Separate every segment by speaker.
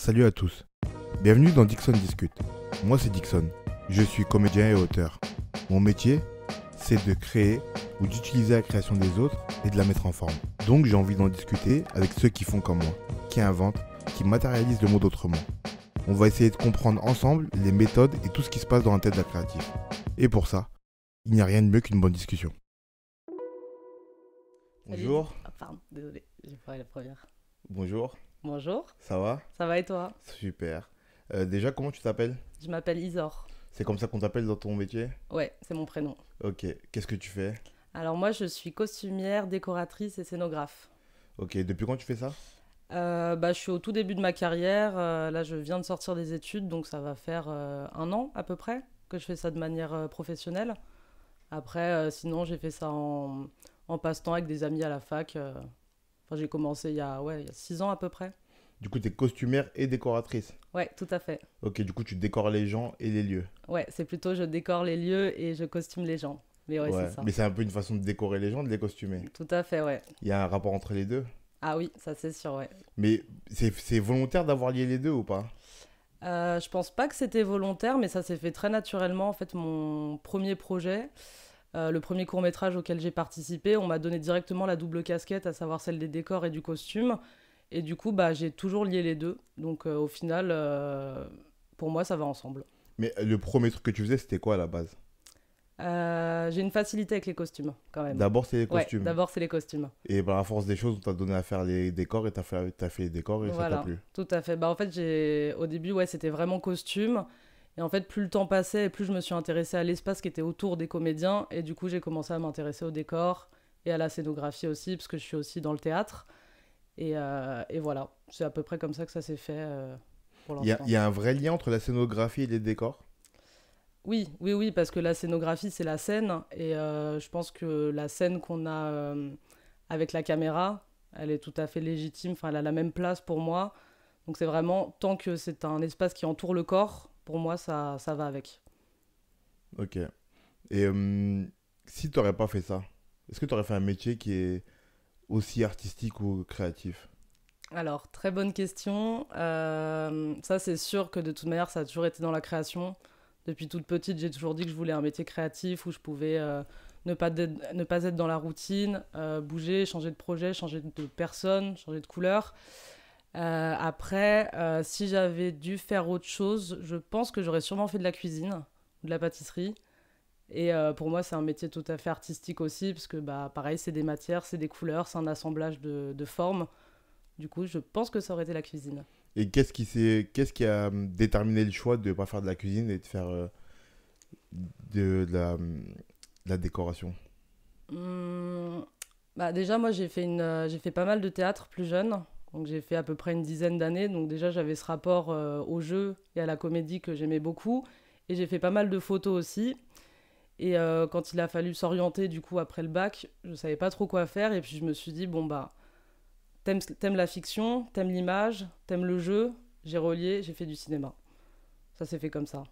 Speaker 1: Salut à tous, bienvenue dans Dixon Discute. Moi c'est Dixon, je suis comédien et auteur. Mon métier, c'est de créer ou d'utiliser la création des autres et de la mettre en forme. Donc j'ai envie d'en discuter avec ceux qui font comme moi, qui inventent, qui matérialisent le monde autrement. On va essayer de comprendre ensemble les méthodes et tout ce qui se passe dans la tête d'un créatif. Et pour ça, il n'y a rien de mieux qu'une bonne discussion.
Speaker 2: Salut.
Speaker 1: Bonjour.
Speaker 2: Ah, pardon, désolé, j'ai parlé la première.
Speaker 1: Bonjour,
Speaker 2: Bonjour,
Speaker 1: ça va?
Speaker 2: ça va et toi?
Speaker 1: Super. Déjà, comment tu t'appelles?
Speaker 2: Je m'appelle Isor.
Speaker 1: C'est comme ça qu'on t'appelle dans ton métier?
Speaker 2: Ouais, c'est mon prénom.
Speaker 1: Ok, qu'est-ce que tu fais?
Speaker 2: Alors moi, je suis costumière, décoratrice et scénographe.
Speaker 1: Ok, depuis quand tu fais ça?
Speaker 2: Je suis au tout début de ma carrière. Là, je viens de sortir des études, donc ça va faire 1 an à peu près que je fais ça de manière professionnelle. Après, sinon, j'ai fait ça en passe-temps avec des amis à la fac. Enfin, j'ai commencé il y a 6 ans à peu près.
Speaker 1: Du coup, tu es costumière et décoratrice.
Speaker 2: Ouais, tout à fait.
Speaker 1: Ok, du coup, tu décores les gens et les lieux.
Speaker 2: Ouais, c'est plutôt je décore les lieux et je costume les gens. Mais ouais, c'est
Speaker 1: Ouais,
Speaker 2: ça.
Speaker 1: mais c'est un peu une façon de décorer les gens, de les costumer.
Speaker 2: Tout à fait, ouais.
Speaker 1: Il y a un rapport entre les deux.
Speaker 2: Ah oui, ça c'est sûr, ouais.
Speaker 1: Mais c'est volontaire d'avoir lié les deux ou pas?
Speaker 2: Je pense pas que c'était volontaire, mais ça s'est fait très naturellement. En fait, mon premier projet, le premier court-métrage auquel j'ai participé, on m'a donné directement la double casquette, à savoir celle des décors et du costume. Et du coup, bah, j'ai toujours lié les deux. Donc au final, pour moi, ça va ensemble.
Speaker 1: Mais le premier truc que tu faisais, c'était quoi à la base?
Speaker 2: J'ai une facilité avec les costumes, quand même.
Speaker 1: D'abord, c'est les
Speaker 2: Ouais,
Speaker 1: costumes.
Speaker 2: d'abord, c'est les costumes.
Speaker 1: Et par la force des choses, on t'a donné à faire les décors et t'as fait les décors et ça t'a
Speaker 2: Voilà,
Speaker 1: plu.
Speaker 2: tout à fait. Bah, en fait, au début, ouais, c'était vraiment costume. Et en fait, plus le temps passait, et plus je me suis intéressée à l'espace qui était autour des comédiens. Et du coup, j'ai commencé à m'intéresser au décor et à la scénographie aussi, parce que je suis aussi dans le théâtre. Et voilà, c'est à peu près comme ça que ça s'est fait pour l'instant.
Speaker 1: Il y a un vrai lien entre la scénographie et les décors?
Speaker 2: Oui, oui, oui, parce que la scénographie, c'est la scène. Et je pense que la scène qu'on a avec la caméra, elle est tout à fait légitime. Enfin, elle a la même place pour moi. Donc c'est vraiment, tant que c'est un espace qui entoure le corps, pour moi, ça va avec.
Speaker 1: Ok. Et si t'aurais pas fait ça, est-ce que t'aurais fait un métier qui est aussi artistique ou créatif?
Speaker 2: Alors, très bonne question. Ça, c'est sûr que de toute manière, ça a toujours été dans la création. Depuis toute petite, j'ai toujours dit que je voulais un métier créatif où je pouvais ne pas être dans la routine, bouger, changer de projet, changer de personne, changer de couleur. Après, si j'avais dû faire autre chose, je pense que j'aurais sûrement fait de la cuisine ou de la pâtisserie. Et pour moi, c'est un métier tout à fait artistique aussi, parce que bah, pareil, c'est des matières, c'est des couleurs, c'est un assemblage de formes. Du coup, je pense que ça aurait été la cuisine.
Speaker 1: Et qu'est-ce qui a déterminé le choix de ne pas faire de la cuisine et de faire de la décoration?
Speaker 2: Hum, Bah déjà, moi, j'ai fait pas mal de théâtre plus jeune. Donc, j'ai fait à peu près une dizaine d'années. Donc, déjà, j'avais ce rapport au jeu et à la comédie que j'aimais beaucoup. Et j'ai fait pas mal de photos aussi. Et quand il a fallu s'orienter, du coup, après le bac, je savais pas trop quoi faire. Et puis, je me suis dit, bon, bah, t'aimes la fiction, t'aimes l'image, t'aimes le jeu. J'ai relié, j'ai fait du cinéma. Ça s'est fait comme ça.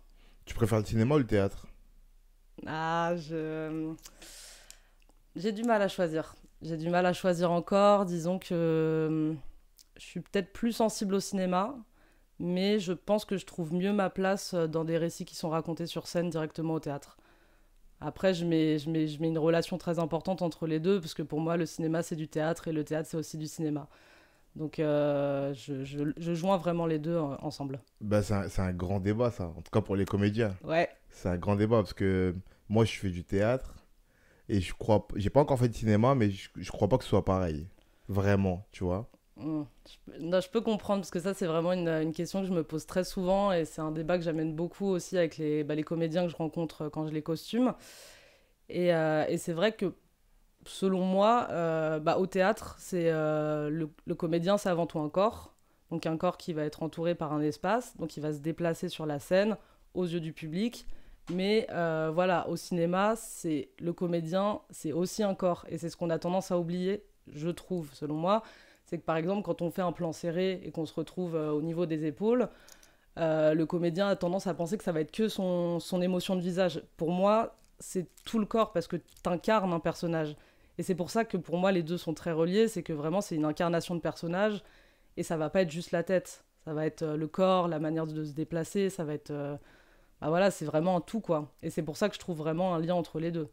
Speaker 1: Tu préfères le cinéma ou le théâtre?
Speaker 2: Ah, j'ai du mal à choisir. J'ai du mal à choisir encore. Disons que je suis peut-être plus sensible au cinéma, mais je pense que je trouve mieux ma place dans des récits qui sont racontés sur scène directement au théâtre. Après, je mets une relation très importante entre les deux, parce que pour moi, le cinéma, c'est du théâtre et le théâtre, c'est aussi du cinéma. Donc, je joins vraiment les deux ensemble.
Speaker 1: Bah, c'est un grand débat, ça. En tout cas, pour les comédiens.
Speaker 2: Ouais.
Speaker 1: C'est un grand débat parce que moi, je fais du théâtre et j'ai pas encore fait de cinéma, mais je crois pas que ce soit pareil. Vraiment, tu vois.
Speaker 2: Non, je peux comprendre, parce que ça, c'est vraiment une question que je me pose très souvent, et c'est un débat que j'amène beaucoup aussi avec les comédiens que je rencontre quand je les costume. Et c'est vrai que, selon moi, bah, au théâtre, le comédien, c'est avant tout un corps. Donc un corps qui va être entouré par un espace, donc il va se déplacer sur la scène, aux yeux du public. Mais voilà, au cinéma, le comédien, c'est aussi un corps. Et c'est ce qu'on a tendance à oublier, je trouve, selon moi. C'est que par exemple, quand on fait un plan serré et qu'on se retrouve au niveau des épaules, le comédien a tendance à penser que ça va être que son émotion de visage. Pour moi, c'est tout le corps, parce que tu incarnes un personnage. Et c'est pour ça que pour moi, les deux sont très reliés. C'est que vraiment, c'est une incarnation de personnage, et ça va pas être juste la tête. Ça va être le corps, la manière de se déplacer, ça va être... bah voilà, c'est vraiment un tout, quoi. Et c'est pour ça que je trouve vraiment un lien entre les deux.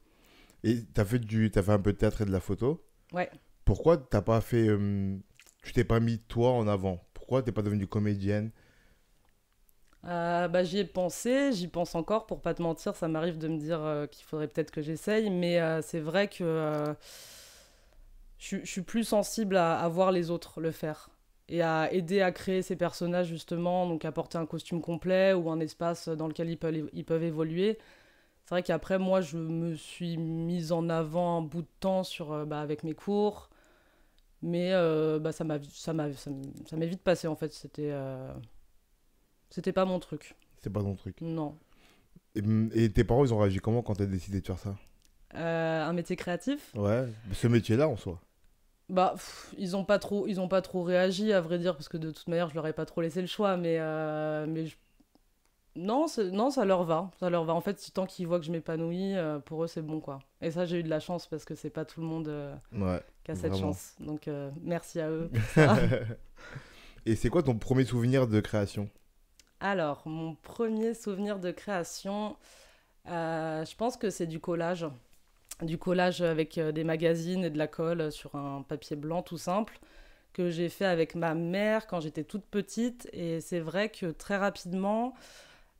Speaker 1: Et t'as fait un peu de théâtre et de la photo.
Speaker 2: Ouais.
Speaker 1: Pourquoi t'as pas fait, tu t'es pas mis toi en avant? Pourquoi t'es pas devenue comédienne?
Speaker 2: Bah, j'y pense encore, pour pas te mentir, ça m'arrive de me dire qu'il faudrait peut-être que j'essaye, mais c'est vrai que je suis plus sensible à voir les autres le faire et à aider à créer ces personnages justement, donc apporter un costume complet ou un espace dans lequel ils peuvent évoluer. C'est vrai qu'après, moi, je me suis mise en avant un bout de temps bah, avec mes cours, mais bah, ça m'est vite passé en fait, c'était pas mon truc.
Speaker 1: C'est pas ton truc.
Speaker 2: Non.
Speaker 1: Et tes parents, ils ont réagi comment quand t'as décidé de faire ça?
Speaker 2: Un métier créatif?
Speaker 1: Ouais, ce métier-là en soi.
Speaker 2: Bah, ils ont pas trop réagi, à vrai dire, parce que de toute manière, je leur ai pas trop laissé le choix, non, non, ça leur va. Ça leur va. En fait, tant qu'ils voient que je m'épanouis, pour eux, c'est bon, quoi. Et ça, j'ai eu de la chance parce que c'est pas tout le monde
Speaker 1: Ouais,
Speaker 2: qui a cette
Speaker 1: vraiment.
Speaker 2: chance. Donc, merci à eux pour ça.
Speaker 1: Et c'est quoi ton premier souvenir de création?
Speaker 2: Alors, mon premier souvenir de création, je pense que c'est du collage. Du collage avec des magazines et de la colle sur un papier blanc tout simple, que j'ai fait avec ma mère quand j'étais toute petite. Et c'est vrai que très rapidement,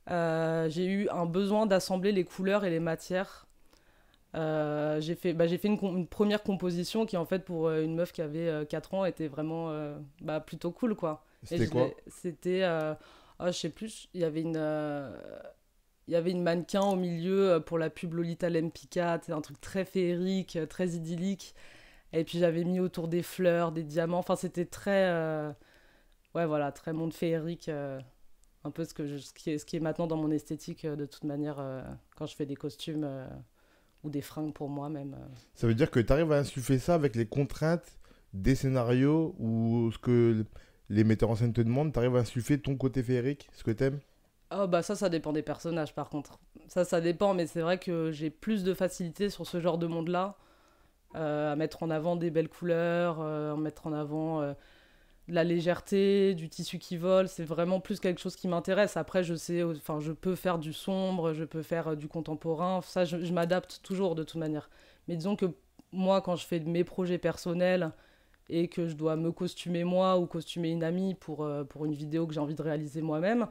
Speaker 2: j'ai eu un besoin d'assembler les couleurs et les matières. J'ai fait une première composition qui, en fait, pour une meuf qui avait 4 ans, était vraiment bah, plutôt cool, quoi. Et
Speaker 1: C'était quoi?
Speaker 2: c'était, je sais plus, il y avait une mannequin au milieu pour la pub Lolita Lempicka, c'est un truc très féerique, très idyllique. Et puis j'avais mis autour des fleurs, des diamants. Enfin, c'était très, ouais, voilà, très monde féerique. Un peu ce qui est maintenant dans mon esthétique, de toute manière, quand je fais des costumes ou des fringues pour moi même.
Speaker 1: Ça veut dire que tu arrives à insuffler ça avec les contraintes des scénarios ou ce que les metteurs en scène te demandent, tu arrives à insuffler ton côté féerique, ce que t'aimes?
Speaker 2: Oh, bah ça dépend des personnages par contre. Ça dépend, mais c'est vrai que j'ai plus de facilité sur ce genre de monde-là, à mettre en avant des belles couleurs, à mettre en avant de la légèreté, du tissu qui vole. C'est vraiment plus quelque chose qui m'intéresse. Après, je sais, enfin, je peux faire du sombre, je peux faire du contemporain. Ça, je m'adapte toujours de toute manière. Mais disons que moi, quand je fais mes projets personnels et que je dois me costumer moi ou costumer une amie pour une vidéo que j'ai envie de réaliser moi-même,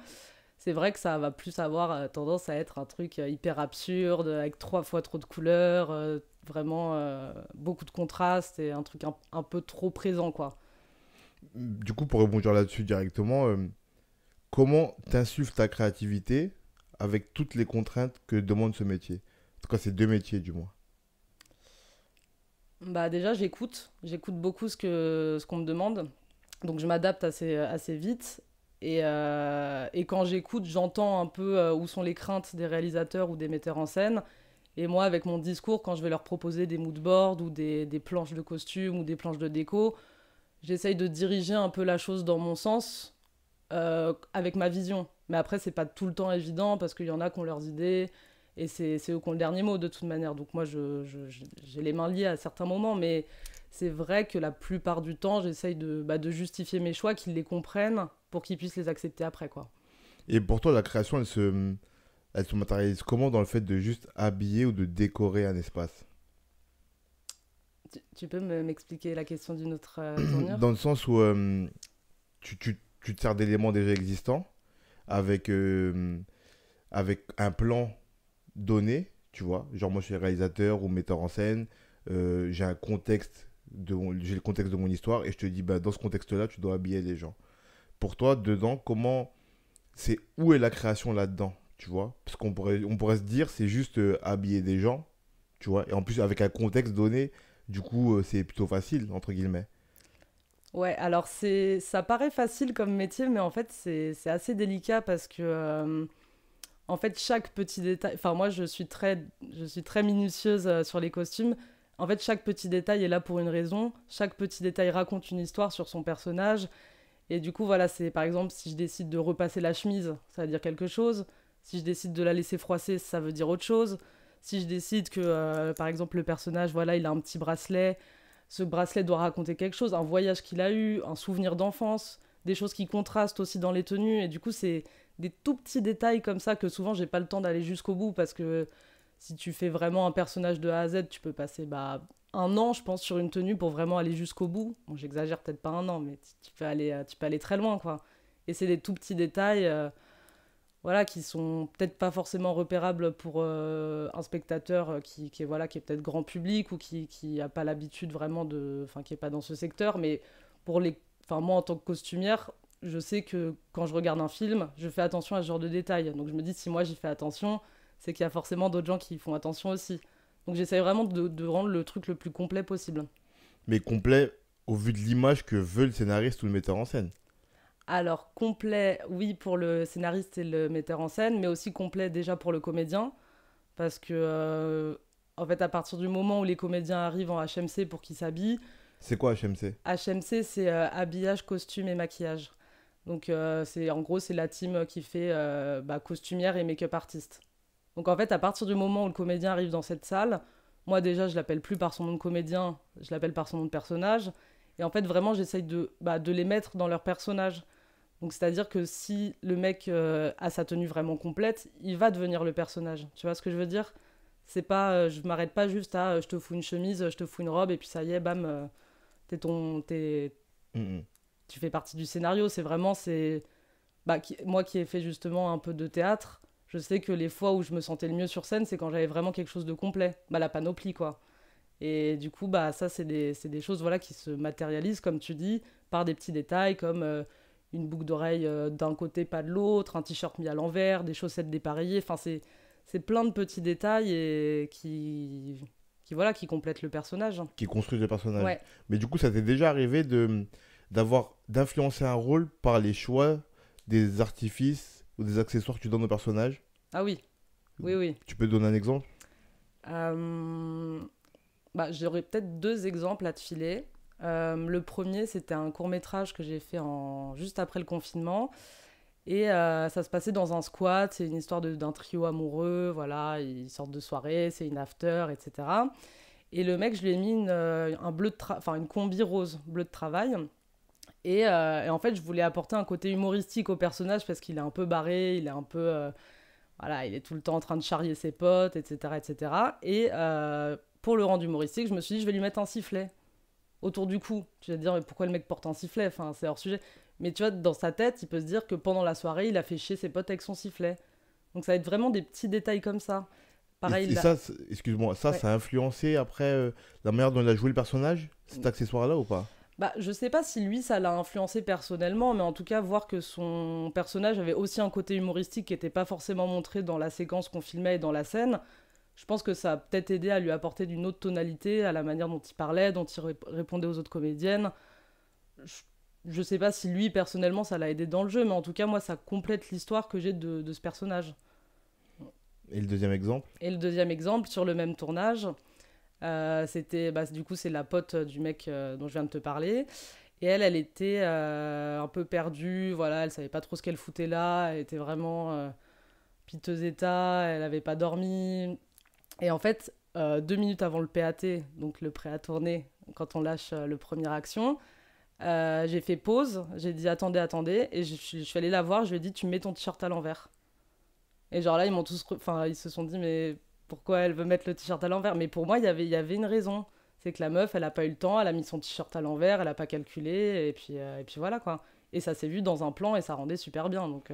Speaker 2: c'est vrai que ça va plus avoir tendance à être un truc hyper absurde, avec 3 fois trop de couleurs, vraiment beaucoup de contrastes et un truc un peu trop présent, quoi.
Speaker 1: Du coup, pour rebondir là-dessus directement, comment t'insuffles ta créativité avec toutes les contraintes que demande ce métier? En tout cas, c'est deux métiers du moins.
Speaker 2: Bah déjà, j'écoute beaucoup ce qu'on me demande, donc je m'adapte assez vite. Et quand j'écoute, j'entends un peu où sont les craintes des réalisateurs ou des metteurs en scène. Et moi, avec mon discours, quand je vais leur proposer des moodboards ou des planches de costumes ou des planches de déco, j'essaye de diriger un peu la chose dans mon sens, avec ma vision. Mais après, c'est pas tout le temps évident parce qu'il y en a qui ont leurs idées et c'est eux qui ont le dernier mot de toute manière. Donc moi, j'ai les mains liées à certains moments, mais c'est vrai que la plupart du temps, j'essaye de justifier mes choix, qu'ils les comprennent pour qu'ils puissent les accepter après, quoi.
Speaker 1: Et pour toi, la création, elle se matérialise comment dans le fait de juste habiller ou de décorer un espace?
Speaker 2: Tu peux m'expliquer la question d'une autre tournure?
Speaker 1: Dans le sens où tu te sers d'éléments déjà existants avec, avec un plan donné, tu vois. Genre moi je suis réalisateur ou metteur en scène, j'ai un contexte, j'ai le contexte de mon histoire et je te dis, bah, dans ce contexte-là, tu dois habiller les gens. Pour toi, dedans, où est la création là-dedans, tu vois? Parce on pourrait se dire, c'est juste habiller des gens, tu vois. Et en plus, avec un contexte donné, du coup, c'est plutôt facile, entre guillemets.
Speaker 2: Ouais, alors ça paraît facile comme métier, mais en fait c'est assez délicat parce que en fait chaque petit détail, enfin moi je suis très minutieuse sur les costumes. En fait chaque petit détail est là pour une raison, chaque petit détail raconte une histoire sur son personnage. Et du coup voilà, c'est par exemple si je décide de repasser la chemise, ça veut dire quelque chose. Si je décide de la laisser froisser, ça veut dire autre chose. Si je décide que par exemple le personnage, voilà, il a un petit bracelet, ce bracelet doit raconter quelque chose, un voyage qu'il a eu, un souvenir d'enfance, des choses qui contrastent aussi dans les tenues. Et du coup, c'est des tout petits détails comme ça que souvent, j'ai pas le temps d'aller jusqu'au bout parce que si tu fais vraiment un personnage de A à Z, tu peux passer 1 an, je pense, sur une tenue pour vraiment aller jusqu'au bout. Bon, j'exagère peut-être pas 1 an, mais tu peux aller très loin, quoi. Et c'est des tout petits détails voilà, qui sont peut-être pas forcément repérables pour un spectateur voilà, qui est peut-être grand public ou qui a pas l'habitude vraiment enfin, qui est pas dans ce secteur. Mais enfin, moi, en tant que costumière, je sais que quand je regarde un film, je fais attention à ce genre de détails. Donc je me dis, si moi j'y fais attention, c'est qu'il y a forcément d'autres gens qui y font attention aussi. Donc j'essaye vraiment de rendre le truc le plus complet possible.
Speaker 1: Mais complet au vu de l'image que veut le scénariste ou le metteur en scène.
Speaker 2: Alors, complet, oui, pour le scénariste et le metteur en scène, mais aussi complet déjà pour le comédien. Parce que, en fait, à partir du moment où les comédiens arrivent en HMC pour qu'ils s'habillent,
Speaker 1: C'est quoi HMC?
Speaker 2: HMC, c'est habillage, costume et maquillage. Donc, en gros, c'est la team qui fait costumière et make-up artiste. Donc, en fait, à partir du moment où le comédien arrive dans cette salle, moi, déjà, je l'appelle plus par son nom de comédien, je l'appelle par son nom de personnage. Et en fait, vraiment, j'essaye de les mettre dans leur personnage. Donc, c'est-à-dire que si le mec a sa tenue vraiment complète, il va devenir le personnage. Tu vois ce que je veux dire? C'est pas, je m'arrête pas juste à je te fous une chemise, je te fous une robe, et puis ça y est, bam, t'es ton, t'es,
Speaker 1: Mhm.
Speaker 2: tu fais partie du scénario. C'est vraiment, moi qui ai fait justement un peu de théâtre, je sais que les fois où je me sentais le mieux sur scène, c'est quand j'avais vraiment quelque chose de complet. La panoplie, quoi. Et du coup, ça, c'est des choses voilà, qui se matérialisent, comme tu dis, par des petits détails comme une boucle d'oreille d'un côté, pas de l'autre, un t-shirt mis à l'envers, des chaussettes dépareillées. Enfin, c'est plein de petits détails et voilà, qui complètent le personnage.
Speaker 1: Qui construit le personnage.
Speaker 2: Ouais.
Speaker 1: Mais du coup, ça t'est déjà arrivé d'influencer un rôle par les choix des artifices ou des accessoires que tu donnes au personnage?
Speaker 2: Ah oui, oui, oui.
Speaker 1: Tu peux donner un exemple?
Speaker 2: Euh, J'aurais peut-être 2 exemples à te filer. Le premier, c'était un court-métrage que j'ai fait juste après le confinement. Et ça se passait dans un squat. C'est une histoire d'un trio amoureux. Voilà, ils sortent de soirée, c'est une after, etc. Et le mec, je lui ai mis une combi rose, bleu de travail. Et en fait, je voulais apporter un côté humoristique au personnage parce qu'il est un peu barré, il est un peu. Voilà, il est tout le temps en train de charrier ses potes, etc. etc. Et pour le rendre humoristique, je me suis dit, je vais lui mettre un sifflet autour du cou. Tu vas te dire, mais pourquoi le mec porte un sifflet? Enfin, c'est hors sujet. Mais tu vois, dans sa tête, il peut se dire que pendant la soirée, il a fait chier ses potes avec son sifflet. Donc ça va être vraiment des petits détails comme ça. Pareil,
Speaker 1: Et
Speaker 2: là.
Speaker 1: ça, excuse-moi,
Speaker 2: Ouais.
Speaker 1: ça a influencé après la manière dont il a joué le personnage, cet accessoire-là ou pas?
Speaker 2: Je sais pas si lui, ça l'a influencé personnellement, mais en tout cas, voir que son personnage avait aussi un côté humoristique qui n'était pas forcément montré dans la séquence qu'on filmait et dans la scène, je pense que ça a peut-être aidé à lui apporter d'une autre tonalité à la manière dont il parlait, dont il répondait aux autres comédiennes. Je, je sais pas si lui, personnellement, ça l'a aidé dans le jeu, mais en tout cas, moi, ça complète l'histoire que j'ai de ce personnage.
Speaker 1: Et le deuxième exemple?
Speaker 2: Et le deuxième exemple, sur le même tournage, du coup, c'est la pote du mec dont je viens de te parler. Et elle était un peu perdue, voilà, elle savait pas trop ce qu'elle foutait là, elle était vraiment piteux état, elle avait pas dormi. Et en fait, 2 minutes avant le PAT, donc le prêt à tourner, quand on lâche le première action, j'ai fait pause, j'ai dit attendez, attendez, et je suis allée la voir, je lui ai dit tu mets ton t-shirt à l'envers. Et genre là, ils se sont dit mais pourquoi elle veut mettre le t-shirt à l'envers? Mais pour moi, il y avait une raison. C'est que la meuf, elle a pas eu le temps, elle a mis son t-shirt à l'envers, elle a pas calculé, et puis voilà quoi. Et ça s'est vu dans un plan et ça rendait super bien. Donc,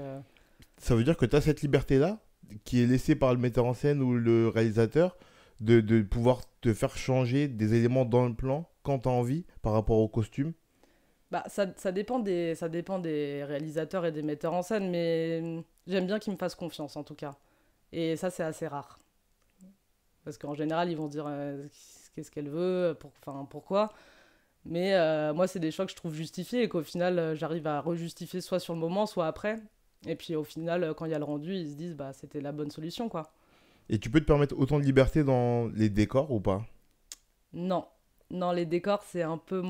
Speaker 1: Ça veut dire que tu as cette liberté-là, qui est laissée par le metteur en scène ou le réalisateur, de pouvoir te faire changer des éléments dans le plan quand tu as envie par rapport au costume.
Speaker 2: ça dépend des réalisateurs et des metteurs en scène, mais j'aime bien qu'ils me fassent confiance en tout cas. Et ça, c'est assez rare. Parce qu'en général, ils vont se dire qu'est-ce qu'elle veut, enfin, pourquoi. Mais moi, c'est des choix que je trouve justifiés et qu'au final, j'arrive à rejustifier soit sur le moment, soit après. Et puis au final, quand il y a le rendu, ils se disent bah c'était la bonne solution quoi.
Speaker 1: Et tu peux te permettre autant de liberté dans les décors ou pas?
Speaker 2: Non, non, les décors c'est un peu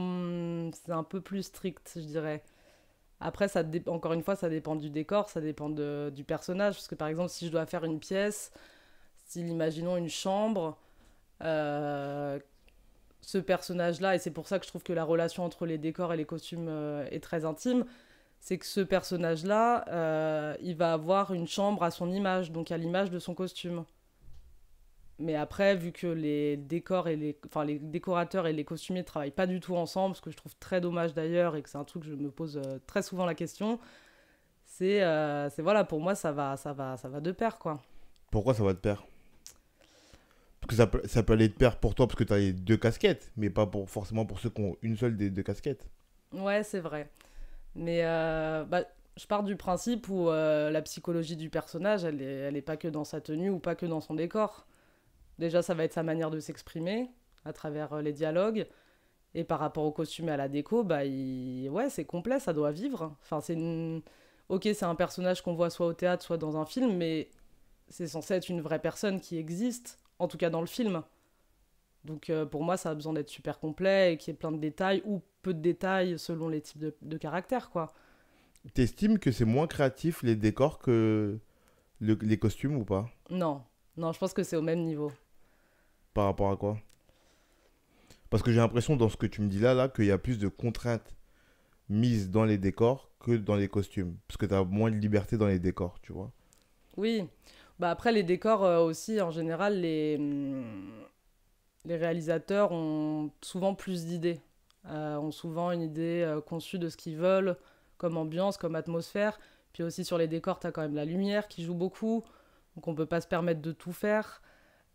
Speaker 2: plus strict, je dirais. Après, encore une fois, ça dépend du décor, ça dépend du personnage. Parce que par exemple, si je dois faire une pièce, style imaginons une chambre, euh, ce personnage-là, et c'est pour ça que je trouve que la relation entre les décors et les costumes est très intime, c'est que ce personnage-là, il va avoir une chambre à son image, donc à l'image de son costume. Mais après, vu que les décors et les décorateurs et les costumiers ne travaillent pas du tout ensemble, ce que je trouve très dommage d'ailleurs, et que c'est un truc que je me pose très souvent la question, voilà, pour moi, ça va de pair, quoi.
Speaker 1: Pourquoi ça va de pair? Parce que ça peut aller de pair pour toi parce que tu as les deux casquettes, mais pas forcément pour ceux qui ont une seule des deux casquettes.
Speaker 2: Ouais, c'est vrai. Mais bah, je pars du principe où la psychologie du personnage, elle est pas que dans sa tenue ou pas que dans son décor. Déjà, ça va être sa manière de s'exprimer à travers les dialogues. Et par rapport au costume et à la déco, bah, ouais, c'est complet, ça doit vivre. Enfin, Ok, c'est un personnage qu'on voit soit au théâtre, soit dans un film, mais c'est censé être une vraie personne qui existe, en tout cas dans le film. Donc pour moi, ça a besoin d'être super complet et qu'il y ait plein de détails ou peu de détails selon les types de caractères, quoi.
Speaker 1: T'estimes que c'est moins créatif les décors que les costumes ou pas?
Speaker 2: Non, non, je pense que c'est au même niveau.
Speaker 1: Par rapport à quoi? Parce que j'ai l'impression dans ce que tu me dis là, qu'il y a plus de contraintes mises dans les décors que dans les costumes. Parce que tu as moins de liberté dans les décors, tu vois.
Speaker 2: Oui, bah après les décors aussi, en général, les réalisateurs ont souvent plus d'idées. Ont souvent une idée conçue de ce qu'ils veulent, comme ambiance, comme atmosphère. Puis aussi sur les décors, tu as quand même la lumière qui joue beaucoup. Donc on peut pas se permettre de tout faire.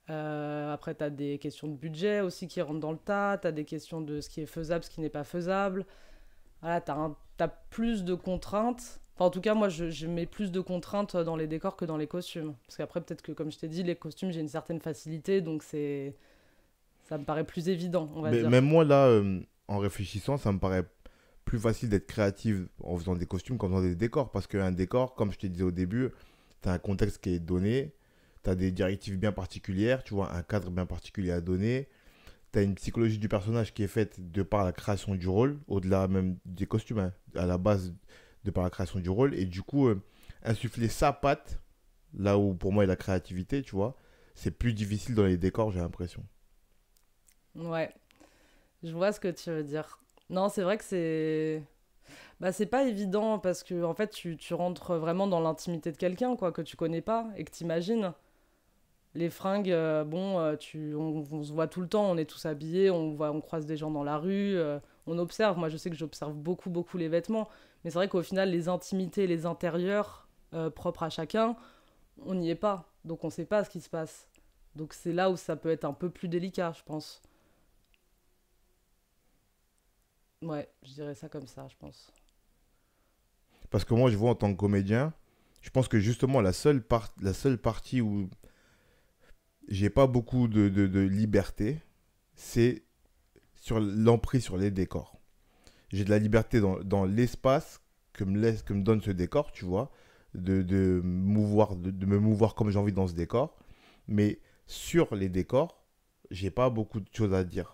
Speaker 2: Après, tu as des questions de budget aussi qui rentrent dans le tas. Tu as des questions de ce qui est faisable, ce qui n'est pas faisable. Voilà, t'as plus de contraintes. Enfin, en tout cas, moi, je mets plus de contraintes dans les décors que dans les costumes. Parce qu'après, peut-être que, comme je t'ai dit, les costumes, j'ai une certaine facilité. Donc ça me paraît plus évident, on va
Speaker 1: Mais
Speaker 2: dire.
Speaker 1: même moi, là, en réfléchissant, ça me paraît plus facile d'être créative en faisant des costumes qu'en faisant des décors. Parce qu'un décor, comme je te disais au début, tu as un contexte qui est donné, tu as des directives bien particulières, tu vois, un cadre bien particulier à donner. Tu as une psychologie du personnage qui est faite de par la création du rôle, au-delà même des costumes, hein, à la base de par la création du rôle. Et du coup, insuffler sa patte, là où pour moi est la créativité, tu vois, c'est plus difficile dans les décors, j'ai l'impression.
Speaker 2: Ouais, je vois ce que tu veux dire. Non, c'est vrai que c'est pas évident parce que en fait tu rentres vraiment dans l'intimité de quelqu'un quoi que tu connais pas et que t'imagines. Les fringues, bon, on se voit tout le temps, on est tous habillés, on croise des gens dans la rue, on observe. Moi, je sais que j'observe beaucoup, beaucoup les vêtements, mais c'est vrai qu'au final, les intimités, les intérieurs propres à chacun, on n'y est pas, donc on sait pas ce qui se passe. Donc c'est là où ça peut être un peu plus délicat, je pense. Ouais, je dirais ça comme ça, je pense.
Speaker 1: Parce que moi, je vois en tant que comédien, je pense que justement, la seule partie où j'ai pas beaucoup de liberté, c'est sur l'emprise sur les décors. J'ai de la liberté dans l'espace que me donne ce décor, tu vois, de me mouvoir comme j'ai envie dans ce décor. Mais sur les décors, j'ai pas beaucoup de choses à dire.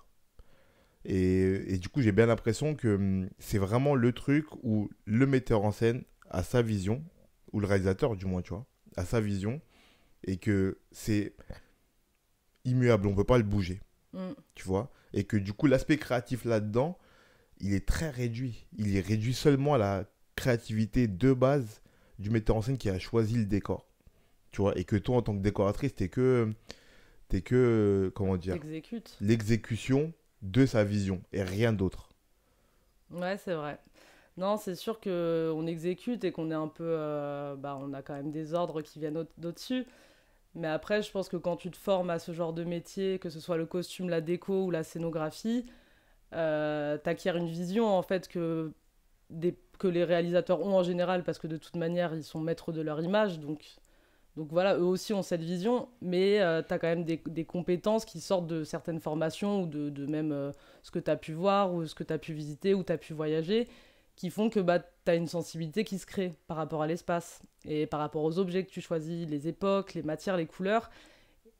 Speaker 1: Et du coup, j'ai bien l'impression que c'est vraiment le truc où le metteur en scène a sa vision, ou le réalisateur du moins, tu vois, a sa vision, et que c'est immuable, on peut pas le bouger,
Speaker 2: Mm.
Speaker 1: tu vois. Et que du coup, l'aspect créatif là-dedans, il est très réduit. Il est réduit seulement à la créativité de base du metteur en scène qui a choisi le décor, tu vois. Et que toi, en tant que décoratrice, t'es que, comment dire,
Speaker 2: T'exécutes.
Speaker 1: l'exécution de sa vision et rien d'autre.
Speaker 2: Ouais, c'est vrai. Non, c'est sûr que on exécute et qu'on est un peu, bah, on a quand même des ordres qui viennent d'au-dessus. Mais après, je pense que quand tu te formes à ce genre de métier, que ce soit le costume, la déco ou la scénographie, t'acquiers une vision en fait que les réalisateurs ont en général, parce que de toute manière, ils sont maîtres de leur image. Donc voilà, eux aussi ont cette vision, mais t'as quand même des compétences qui sortent de certaines formations ou de même ce que t'as pu voir ou ce que t'as pu visiter ou t'as pu voyager, qui font que bah, t'as une sensibilité qui se crée par rapport à l'espace et par rapport aux objets que tu choisis, les époques, les matières, les couleurs.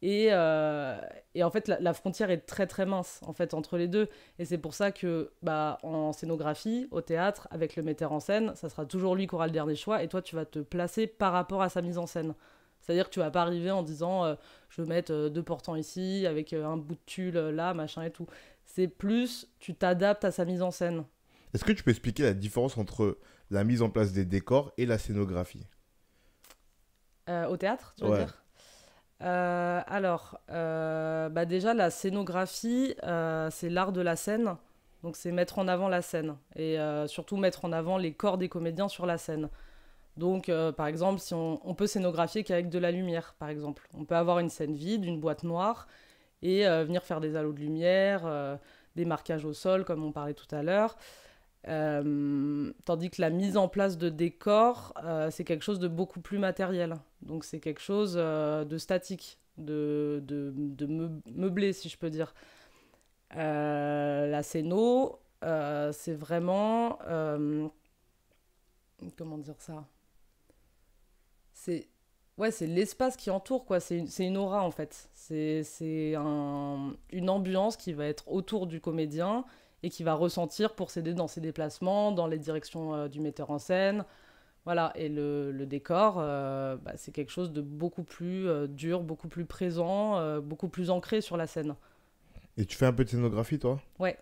Speaker 2: Et en fait, la frontière est très très mince en fait entre les deux. Et c'est pour ça que bah, en scénographie, au théâtre, avec le metteur en scène, ça sera toujours lui qui aura le dernier choix et toi tu vas te placer par rapport à sa mise en scène. C'est-à-dire que tu vas pas arriver en disant je veux mettre deux portants ici avec un bout de tulle là, machin et tout. C'est plus tu t'adaptes à sa mise en scène.
Speaker 1: Est-ce que tu peux expliquer la différence entre la mise en place des décors et la scénographie.
Speaker 2: Au théâtre, tu veux
Speaker 1: Ouais.
Speaker 2: dire? Bah déjà, la scénographie, c'est l'art de la scène. Donc, c'est mettre en avant la scène. Et surtout mettre en avant les corps des comédiens sur la scène. Donc, par exemple, si on peut scénographier qu'avec de la lumière, par exemple. On peut avoir une scène vide, une boîte noire, et venir faire des halos de lumière, des marquages au sol, comme on parlait tout à l'heure. Tandis que la mise en place de décors, c'est quelque chose de beaucoup plus matériel. Donc c'est quelque chose de statique, de meublé, si je peux dire. La scéno, c'est vraiment... comment dire ça? C'est... Ouais, c'est l'espace qui entoure, quoi. C'est une aura, en fait. Une ambiance qui va être autour du comédien et qui va ressentir pour s'aider dans ses déplacements, dans les directions du metteur en scène. Voilà, et le décor, bah, c'est quelque chose de beaucoup plus dur, beaucoup plus présent, beaucoup plus ancré sur la scène.
Speaker 1: Et tu fais un peu de scénographie, toi?
Speaker 2: Ouais,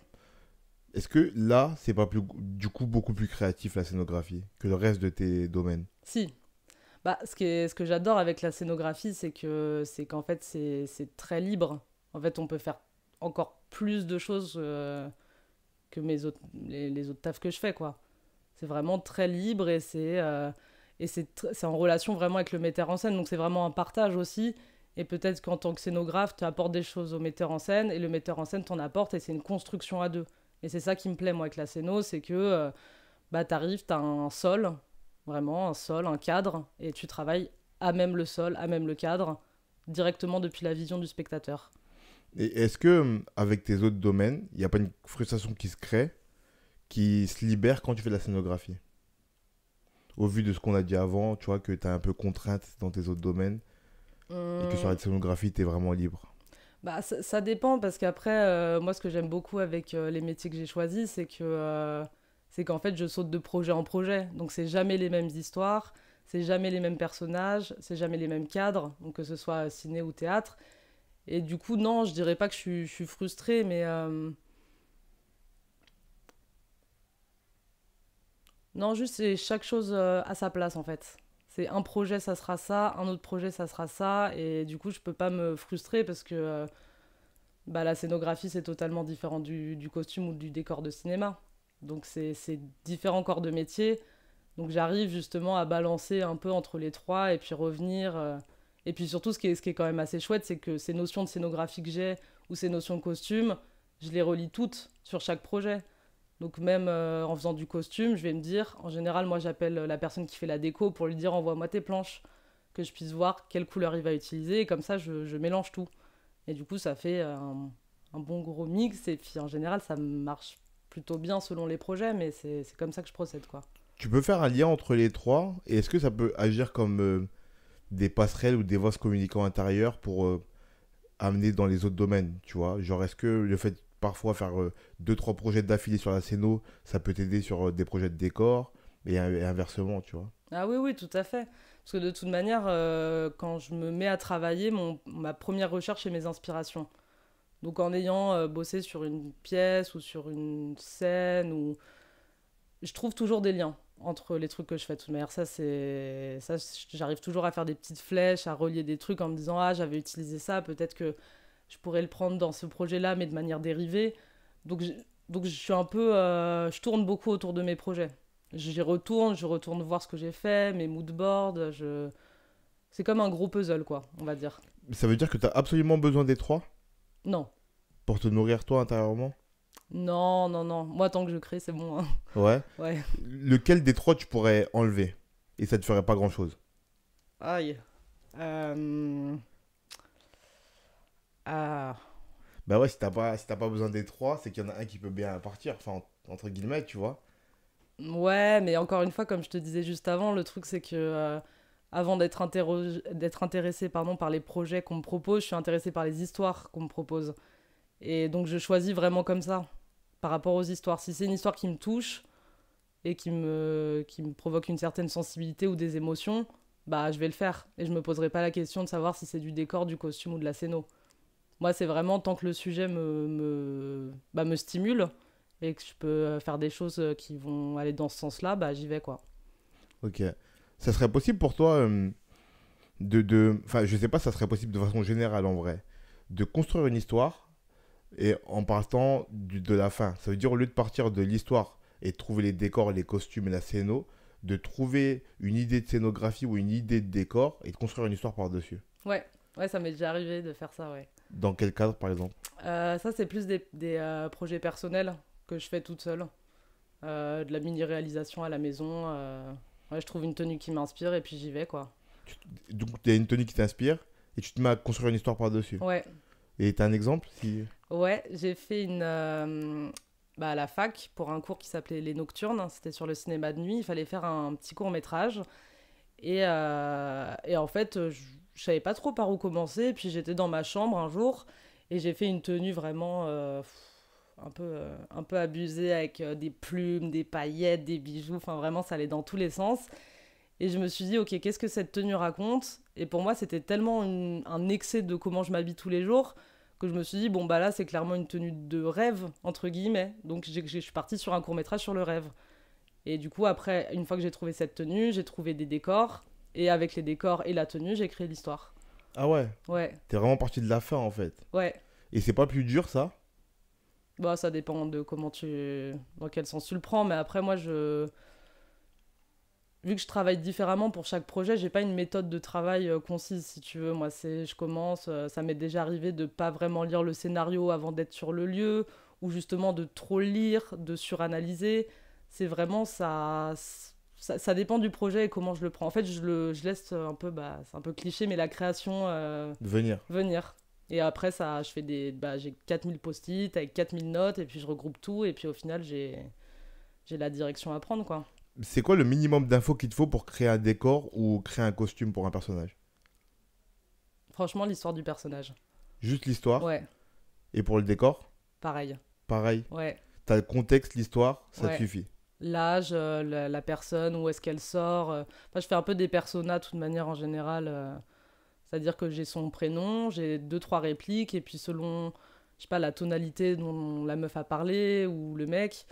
Speaker 1: Est-ce que là, c'est pas plus, du coup beaucoup plus créatif la scénographie que le reste de tes domaines?
Speaker 2: si. Bah, ce que j'adore avec la scénographie, c'est qu'en fait, c'est très libre. En fait, on peut faire encore plus de choses que les autres tafs que je fais, quoi. C'est vraiment très libre c'est en relation vraiment avec le metteur en scène. Donc c'est vraiment un partage aussi. Et peut-être qu'en tant que scénographe, tu apportes des choses au metteur en scène et le metteur en scène t'en apporte et c'est une construction à deux. Et c'est ça qui me plaît moi avec la scéno, c'est que bah, t'arrives, t'as un sol, vraiment un sol, un cadre, et tu travailles à même le sol, à même le cadre, directement depuis la vision du spectateur.
Speaker 1: Et est-ce que, avec tes autres domaines, il n'y a pas une frustration qui se crée, qui se libère quand tu fais de la scénographie? Au vu de ce qu'on a dit avant, tu vois que tu es un peu contrainte dans tes autres domaines et que sur
Speaker 2: Hum,
Speaker 1: la scénographie, tu es vraiment libre.
Speaker 2: Bah, ça dépend parce qu'après, moi, ce que j'aime beaucoup avec les métiers que j'ai choisis, c'est qu'en fait, je saute de projet en projet. Donc, c'est jamais les mêmes histoires, c'est jamais les mêmes personnages, c'est jamais les mêmes cadres, donc que ce soit ciné ou théâtre. Et du coup, non, je dirais pas que je suis frustrée, mais non, juste c'est chaque chose à sa place en fait. C'est un projet, ça sera ça, un autre projet, ça sera ça, et du coup, je peux pas me frustrer parce que bah, la scénographie, c'est totalement différent du costume ou du décor de cinéma. Donc c'est différents corps de métier. Donc j'arrive justement à balancer un peu entre les trois et puis revenir. Et puis surtout, ce qui est quand même assez chouette, c'est que ces notions de scénographie que j'ai ou ces notions de costume, je les relie toutes sur chaque projet. Donc même en faisant du costume, je vais me dire, en général, moi j'appelle la personne qui fait la déco pour lui dire envoie-moi tes planches, que je puisse voir quelle couleur il va utiliser, et comme ça je mélange tout. Et du coup, ça fait un bon gros mix. Et puis, en général, ça marche plutôt bien selon les projets, mais c'est comme ça que je procède, quoi.
Speaker 1: Tu peux faire un lien entre les trois et est-ce que ça peut agir comme des passerelles ou des vases communicants intérieurs pour amener dans les autres domaines, tu vois? Genre, est-ce que le fait de parfois faire deux, trois projets d'affilée sur la scéno, ça peut t'aider sur des projets de décor et inversement, tu vois?
Speaker 2: Ah oui, oui, tout à fait. Parce que de toute manière, quand je me mets à travailler, ma première recherche, c'est mes inspirations. Donc, en ayant bossé sur une pièce ou sur une scène, je trouve toujours des liens entre les trucs que je fais. De toute manière, j'arrive toujours à faire des petites flèches, à relier des trucs en me disant, ah, j'avais utilisé ça, peut-être que je pourrais le prendre dans ce projet-là, mais de manière dérivée. Donc, donc je suis un peu, je tourne beaucoup autour de mes projets. Je retourne voir ce que j'ai fait, mes moodboards. C'est comme un gros puzzle, quoi, on va dire.
Speaker 1: Ça veut dire que tu as absolument besoin des trois
Speaker 2: Non,
Speaker 1: pour te nourrir toi intérieurement?
Speaker 2: non, non, non. Moi, tant que je crée, c'est bon, hein.
Speaker 1: Ouais.
Speaker 2: Ouais.
Speaker 1: Lequel des trois tu pourrais enlever et ça te ferait pas grand-chose?
Speaker 2: Aïe. Euh, Ah.
Speaker 1: Bah ouais, si t'as pas besoin des trois, c'est qu'il y en a un qui peut bien partir, enfin, entre guillemets, tu vois.
Speaker 2: Ouais, mais encore une fois, comme je te disais juste avant, le truc, c'est que avant d'être intéressé pardon, par les projets qu'on me propose, je suis intéressé par les histoires qu'on me propose. Et donc, je choisis vraiment comme ça, par rapport aux histoires. Si c'est une histoire qui me touche et qui me provoque une certaine sensibilité ou des émotions, bah, je vais le faire. Et je me poserai pas la question de savoir si c'est du décor, du costume ou de la scéno. Moi, c'est vraiment tant que le sujet bah, me stimule et que je peux faire des choses qui vont aller dans ce sens-là, bah j'y vais quoi.
Speaker 1: Ok. Ça serait possible pour toi enfin, je sais pas si ça serait possible de façon générale en vrai, de construire une histoire et en partant de la fin. Ça veut dire au lieu de partir de l'histoire et de trouver les décors, les costumes et la scéno, de trouver une idée de scénographie ou une idée de décor et de construire une histoire par-dessus.
Speaker 2: Ouais, ouais, ça m'est déjà arrivé de faire ça, ouais.
Speaker 1: Dans quel cadre par exemple?
Speaker 2: Ça, c'est plus des projets personnels que je fais toute seule. De la mini-réalisation à la maison. Ouais, je trouve une tenue qui m'inspire et puis j'y vais, quoi.
Speaker 1: Donc il y a une tenue qui t'inspire et tu te mets à construire une histoire par-dessus.
Speaker 2: Ouais,
Speaker 1: Et t'as un exemple si...
Speaker 2: ouais, j'ai fait à la fac pour un cours qui s'appelait Les Nocturnes. C'était sur le cinéma de nuit. Il fallait faire un petit court-métrage. Et en fait, je savais pas trop par où commencer. Et puis j'étais dans ma chambre un jour et j'ai fait une tenue vraiment un peu abusée avec des plumes, des paillettes, des bijoux. Enfin, vraiment, ça allait dans tous les sens. Et je me suis dit, ok, qu'est-ce que cette tenue raconte? Et pour moi, c'était tellement un excès de comment je m'habille tous les jours que je me suis dit, bon, bah là, c'est clairement une tenue de rêve, entre guillemets. Donc, je suis partie sur un court-métrage sur le rêve. Et du coup, après, une fois que j'ai trouvé cette tenue, j'ai trouvé des décors. Et avec les décors et la tenue, j'ai créé l'histoire.
Speaker 1: Ah ouais,
Speaker 2: Ouais,
Speaker 1: t'es vraiment parti de la fin en fait.
Speaker 2: ouais.
Speaker 1: Et c'est pas plus dur ça?
Speaker 2: Bah, ça dépend de dans quel sens tu le prends. Mais après, moi, vu que je travaille différemment pour chaque projet, j'ai pas une méthode de travail concise, si tu veux. Moi, je commence, ça m'est déjà arrivé de pas vraiment lire le scénario avant d'être sur le lieu, ou justement de trop lire, de suranalyser. C'est vraiment ça dépend du projet et comment je le prends. En fait, je laisse un peu, bah, c'est un peu cliché, mais la création
Speaker 1: Venir.
Speaker 2: venir. Et après, ça, j'ai 4000 post-it avec 4000 notes, et puis je regroupe tout, et puis au final, j'ai la direction à prendre, quoi.
Speaker 1: C'est quoi le minimum d'infos qu'il te faut pour créer un décor ou créer un costume pour un personnage?
Speaker 2: Franchement, l'histoire du personnage.
Speaker 1: Juste l'histoire.
Speaker 2: Ouais,
Speaker 1: Et pour le décor,
Speaker 2: pareil.
Speaker 1: pareil.
Speaker 2: Ouais,
Speaker 1: T'as le contexte, l'histoire, ça te
Speaker 2: ouais.
Speaker 1: suffit.
Speaker 2: L'âge, la personne, où est-ce qu'elle sort. Enfin, je fais un peu des personas, de toute manière, en général. C'est-à-dire que j'ai son prénom, j'ai deux, trois répliques, et puis selon, je sais pas, la tonalité dont la meuf a parlé, ou le mec,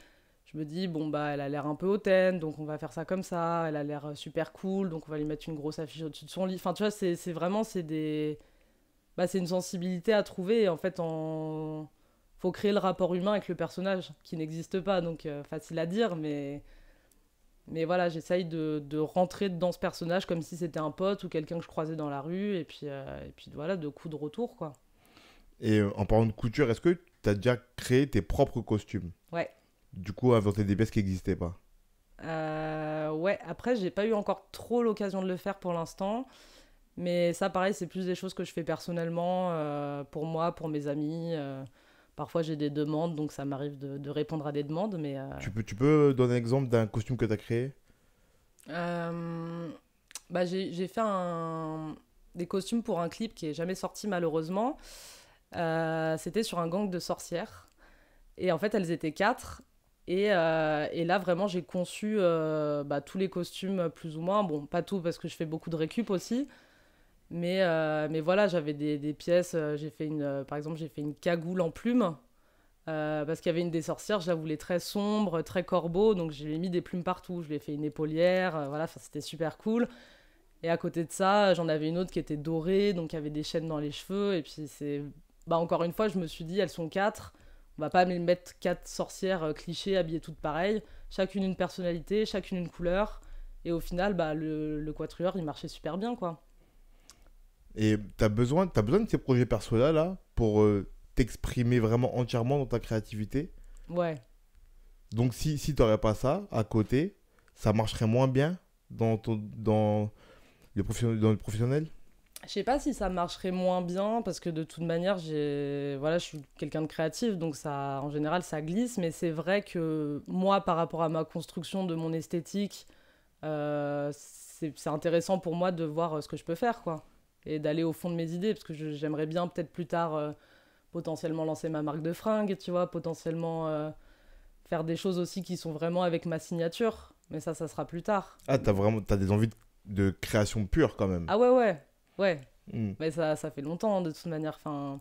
Speaker 2: je me dis, bon, bah, elle a l'air un peu hautaine, donc on va faire ça comme ça. Elle a l'air super cool, donc on va lui mettre une grosse affiche au-dessus de son lit. Enfin, tu vois, c'est vraiment, c'est une sensibilité à trouver, et en fait, faut créer le rapport humain avec le personnage qui n'existe pas, donc facile à dire, mais voilà, j'essaye de rentrer dans ce personnage comme si c'était un pote ou quelqu'un que je croisais dans la rue, et puis voilà, de coups de retour, quoi.
Speaker 1: Et en parlant de couture, est-ce que t'as déjà créé tes propres costumes?
Speaker 2: Ouais.
Speaker 1: Du coup, inventer des pièces qui n'existaient pas.
Speaker 2: Ouais, après, j'ai pas eu encore trop l'occasion de le faire pour l'instant, mais ça, pareil, c'est plus des choses que je fais personnellement, pour moi, pour mes amis. Parfois, j'ai des demandes, donc ça m'arrive de répondre à des demandes, mais...
Speaker 1: Tu peux donner un exemple d'un costume que t'as créé?
Speaker 2: Euh, Bah, j'ai fait des costumes pour un clip qui est jamais sorti malheureusement. C'était sur un gang de sorcières. Et en fait, elles étaient quatre. Et là, vraiment, j'ai conçu tous les costumes plus ou moins. Bon, pas tout parce que je fais beaucoup de récup aussi. Mais voilà, j'avais des pièces. Par exemple, j'ai fait une cagoule en plumes. Parce qu'il y avait une des sorcières, je la voulais très sombre, très corbeau, donc j'ai mis des plumes partout. Je lui ai fait une épaulière, voilà, c'était super cool. Et à côté de ça, j'en avais une autre qui était dorée, donc il y avait des chaînes dans les cheveux. Et puis encore une fois, je me suis dit, elles sont quatre. On va pas mettre quatre sorcières clichés, habillées toutes pareilles. Chacune une personnalité, chacune une couleur. Et au final, le quatuor, il marchait super bien, quoi.
Speaker 1: Et t'as besoin de ces projets perso-là là, pour t'exprimer vraiment entièrement dans ta créativité.
Speaker 2: Ouais.
Speaker 1: Donc si t'aurais pas ça à côté, ça marcherait moins bien dans dans le professionnel.
Speaker 2: Je sais pas si ça marcherait moins bien parce que de toute manière, voilà, je suis quelqu'un de créatif, donc ça, en général, ça glisse. Mais c'est vrai que moi, par rapport à ma construction de mon esthétique, c'est intéressant pour moi de voir ce que je peux faire, quoi, et d'aller au fond de mes idées parce que j'aimerais bien peut-être plus tard potentiellement lancer ma marque de fringues, tu vois, potentiellement faire des choses aussi qui sont vraiment avec ma signature. Mais ça sera plus tard.
Speaker 1: Ah, t'as des envies de création pure quand même.
Speaker 2: Ah ouais, ouais, ouais.
Speaker 1: Hmm.
Speaker 2: Mais ça fait longtemps, de toute manière. Enfin,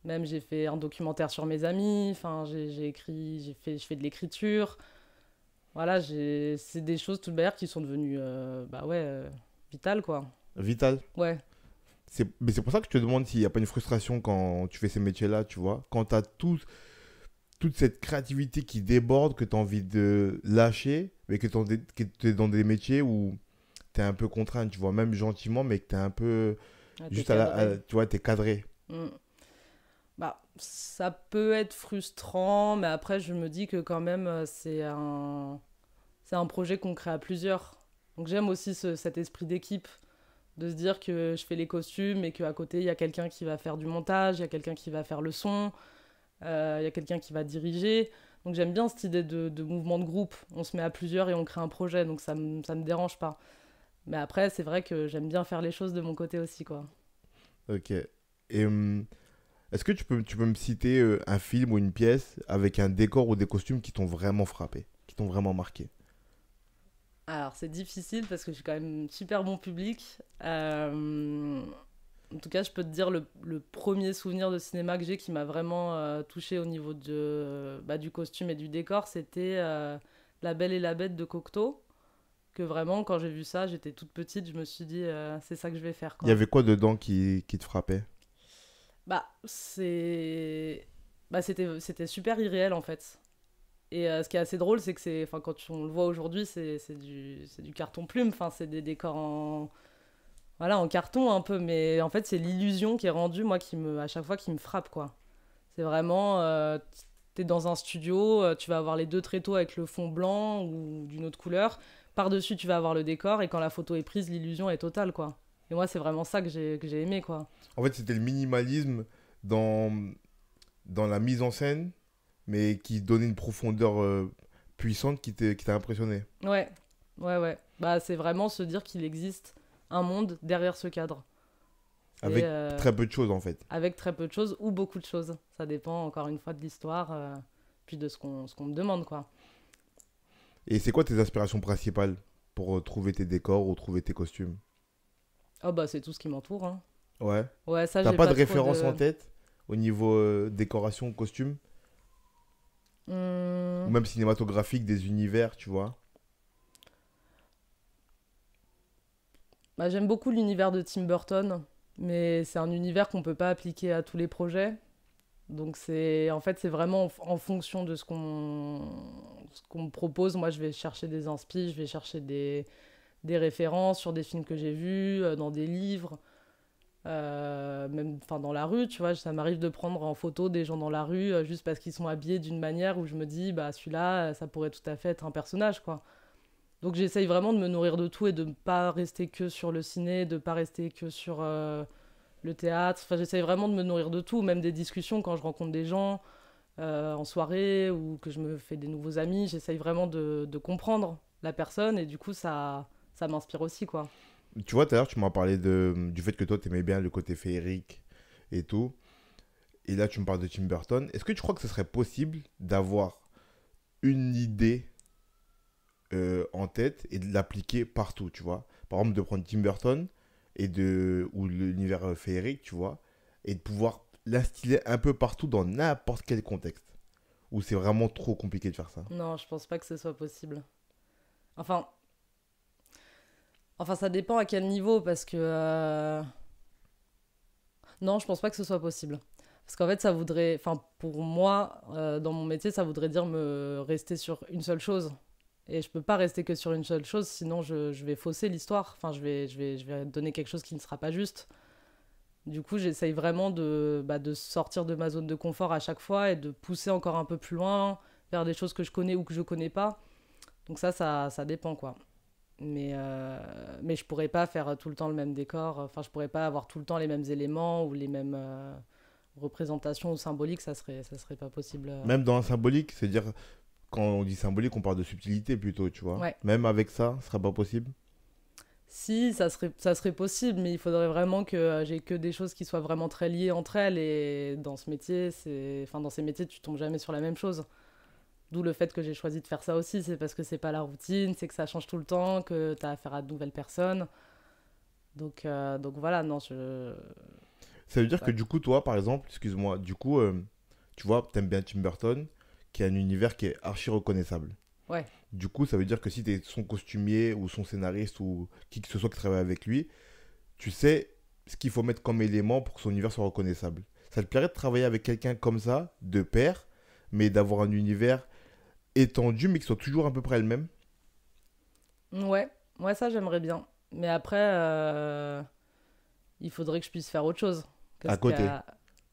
Speaker 2: Même j'ai fait un documentaire sur mes amis, enfin, j'ai écrit, je fais de l'écriture. Voilà, c'est des choses tout bêtes qui sont devenues, bah ouais, vitales, quoi.
Speaker 1: Vital.
Speaker 2: Ouais,
Speaker 1: Mais c'est pour ça que je te demande s'il n'y a pas une frustration quand tu fais ces métiers-là, tu vois. Quand tu as toute cette créativité qui déborde, que tu as envie de lâcher, mais que tu es dans des métiers où tu es un peu contraint, tu vois, même gentiment, mais que tu es un peu
Speaker 2: ah, t'es
Speaker 1: juste
Speaker 2: cadré.
Speaker 1: tu vois, tu es cadré.
Speaker 2: Mm. Bah, ça peut être frustrant, mais après, je me dis que quand même, c'est un projet qu'on crée à plusieurs. Donc j'aime aussi cet esprit d'équipe, de se dire que je fais les costumes et qu'à côté, il y a quelqu'un qui va faire du montage, il y a quelqu'un qui va faire le son, il y a quelqu'un qui va diriger. Donc j'aime bien cette idée de mouvement de groupe. On se met à plusieurs et on crée un projet, donc ça me dérange pas. Mais après, c'est vrai que j'aime bien faire les choses de mon côté aussi, quoi.
Speaker 1: Ok. Et est-ce que tu peux me citer un film ou une pièce avec un décor ou des costumes qui t'ont vraiment frappé, qui t'ont vraiment marqué?
Speaker 2: Alors, c'est difficile parce que je suis quand même super bon public. En tout cas, je peux te dire le premier souvenir de cinéma que j'ai qui m'a vraiment touché au niveau du costume et du décor, c'était La Belle et la Bête de Cocteau. Que vraiment, quand j'ai vu ça, j'étais toute petite, je me suis dit, c'est ça que je vais faire,
Speaker 1: Il y
Speaker 2: quoi.
Speaker 1: avait quoi dedans qui te frappait?
Speaker 2: Bah, c'est... c'était super irréel, en fait. Et ce qui est assez drôle, c'est que enfin, on le voit aujourd'hui, c'est du carton plume. Enfin, c'est des décors voilà, en carton un peu. Mais en fait, c'est l'illusion qui est rendue, moi, à chaque fois, qui me frappe, quoi. C'est vraiment, t'es dans un studio, tu vas avoir les deux tréteaux avec le fond blanc ou d'une autre couleur. Par-dessus, tu vas avoir le décor. Et quand la photo est prise, l'illusion est totale, quoi. Et moi, c'est vraiment ça que j'ai aimé, quoi.
Speaker 1: En fait, c'était le minimalisme dans, dans la mise en scène, mais qui donnait une profondeur puissante qui t'a impressionné.
Speaker 2: Ouais, ouais. Bah, c'est vraiment se dire qu'il existe un monde derrière ce cadre. Et
Speaker 1: Avec très peu de choses, en fait.
Speaker 2: avec très peu de choses ou beaucoup de choses. Ça dépend encore une fois de l'histoire, puis de ce qu'on me demande, quoi.
Speaker 1: Et c'est quoi tes aspirations principales pour trouver tes décors ou trouver tes costumes?
Speaker 2: Oh bah c'est tout ce qui m'entoure, hein.
Speaker 1: Ouais.
Speaker 2: Ouais, ça
Speaker 1: T'as
Speaker 2: j'ai
Speaker 1: pas de
Speaker 2: pas trop
Speaker 1: référence en
Speaker 2: de...
Speaker 1: tête au niveau décoration, costume? Ou
Speaker 2: Hum,
Speaker 1: même cinématographique, des univers, tu vois?
Speaker 2: Bah, j'aime beaucoup l'univers de Tim Burton, mais c'est un univers qu'on peut pas appliquer à tous les projets. Donc en fait c'est vraiment en fonction de ce qu'on me propose. Moi je vais chercher des inspi, je vais chercher des références sur des films que j'ai vus, dans des livres. Même enfin dans la rue, tu vois, ça m'arrive de prendre en photo des gens dans la rue juste parce qu'ils sont habillés d'une manière où je me dis bah celui-là ça pourrait tout à fait être un personnage, quoi. Donc j'essaye vraiment de me nourrir de tout et de ne pas rester que sur le ciné, de ne pas rester que sur le théâtre. Enfin j'essaye vraiment de me nourrir de tout, même des discussions quand je rencontre des gens en soirée ou que je me fais des nouveaux amis, j'essaye vraiment de comprendre la personne et du coup ça m'inspire aussi, quoi.
Speaker 1: Tu vois, tout à l'heure, tu m'as parlé du fait que toi, t'aimais bien le côté féerique et tout. Et là, tu me parles de Tim Burton. Est-ce que tu crois que ce serait possible d'avoir une idée en tête et de l'appliquer partout, tu vois? Par exemple, de prendre Tim Burton ou l'univers féerique, tu vois, et de pouvoir l'instiller un peu partout dans n'importe quel contexte. Ou c'est vraiment trop compliqué de faire ça?
Speaker 2: Non, je pense pas que ce soit possible. Enfin, enfin ça dépend à quel niveau parce que non, je pense pas que ce soit possible. Parce qu'en fait, ça voudrait, enfin, pour moi, dans mon métier, ça voudrait dire me rester sur une seule chose. Et je peux pas rester que sur une seule chose, sinon je vais fausser l'histoire. Enfin, je vais donner quelque chose qui ne sera pas juste. Du coup, j'essaye vraiment de sortir de ma zone de confort à chaque fois et de pousser encore un peu plus loin, vers des choses que je connais ou que je connais pas. Donc ça dépend, quoi. Mais je pourrais pas faire tout le temps le même décor. Enfin, je pourrais pas avoir tout le temps les mêmes éléments ou les mêmes représentations ou symboliques. Ça serait pas possible.
Speaker 1: Même dans un symbolique, c'est-à-dire, quand on dit symbolique, on parle de subtilité plutôt, tu vois.
Speaker 2: Ouais.
Speaker 1: Même avec ça, ce serait pas possible.
Speaker 2: Si, ça serait possible, mais il faudrait vraiment que j'ai que des choses qui soient vraiment très liées entre elles. Et dans ce métier, enfin, dans ces métiers, tu tombes jamais sur la même chose. D'où le fait que j'ai choisi de faire ça aussi. C'est parce que c'est pas la routine, c'est que ça change tout le temps, que tu as affaire à de nouvelles personnes. Donc voilà, non,
Speaker 1: Ça veut dire que
Speaker 2: Ouais.
Speaker 1: du coup, toi, par exemple, excuse-moi, du coup, tu vois, t'aimes bien Tim Burton, qui a un univers qui est archi reconnaissable.
Speaker 2: Ouais.
Speaker 1: Du coup, ça veut dire que si t'es son costumier ou son scénariste ou qui que ce soit qui travaille avec lui, tu sais ce qu'il faut mettre comme élément pour que son univers soit reconnaissable. Ça te plairait de travailler avec quelqu'un comme ça, de pair, mais d'avoir un univers étendu, mais qui soit toujours à peu près le même,
Speaker 2: Ouais. Ouais, ça, j'aimerais bien. Mais après, il faudrait que je puisse faire autre chose que
Speaker 1: à
Speaker 2: ce qui
Speaker 1: côté.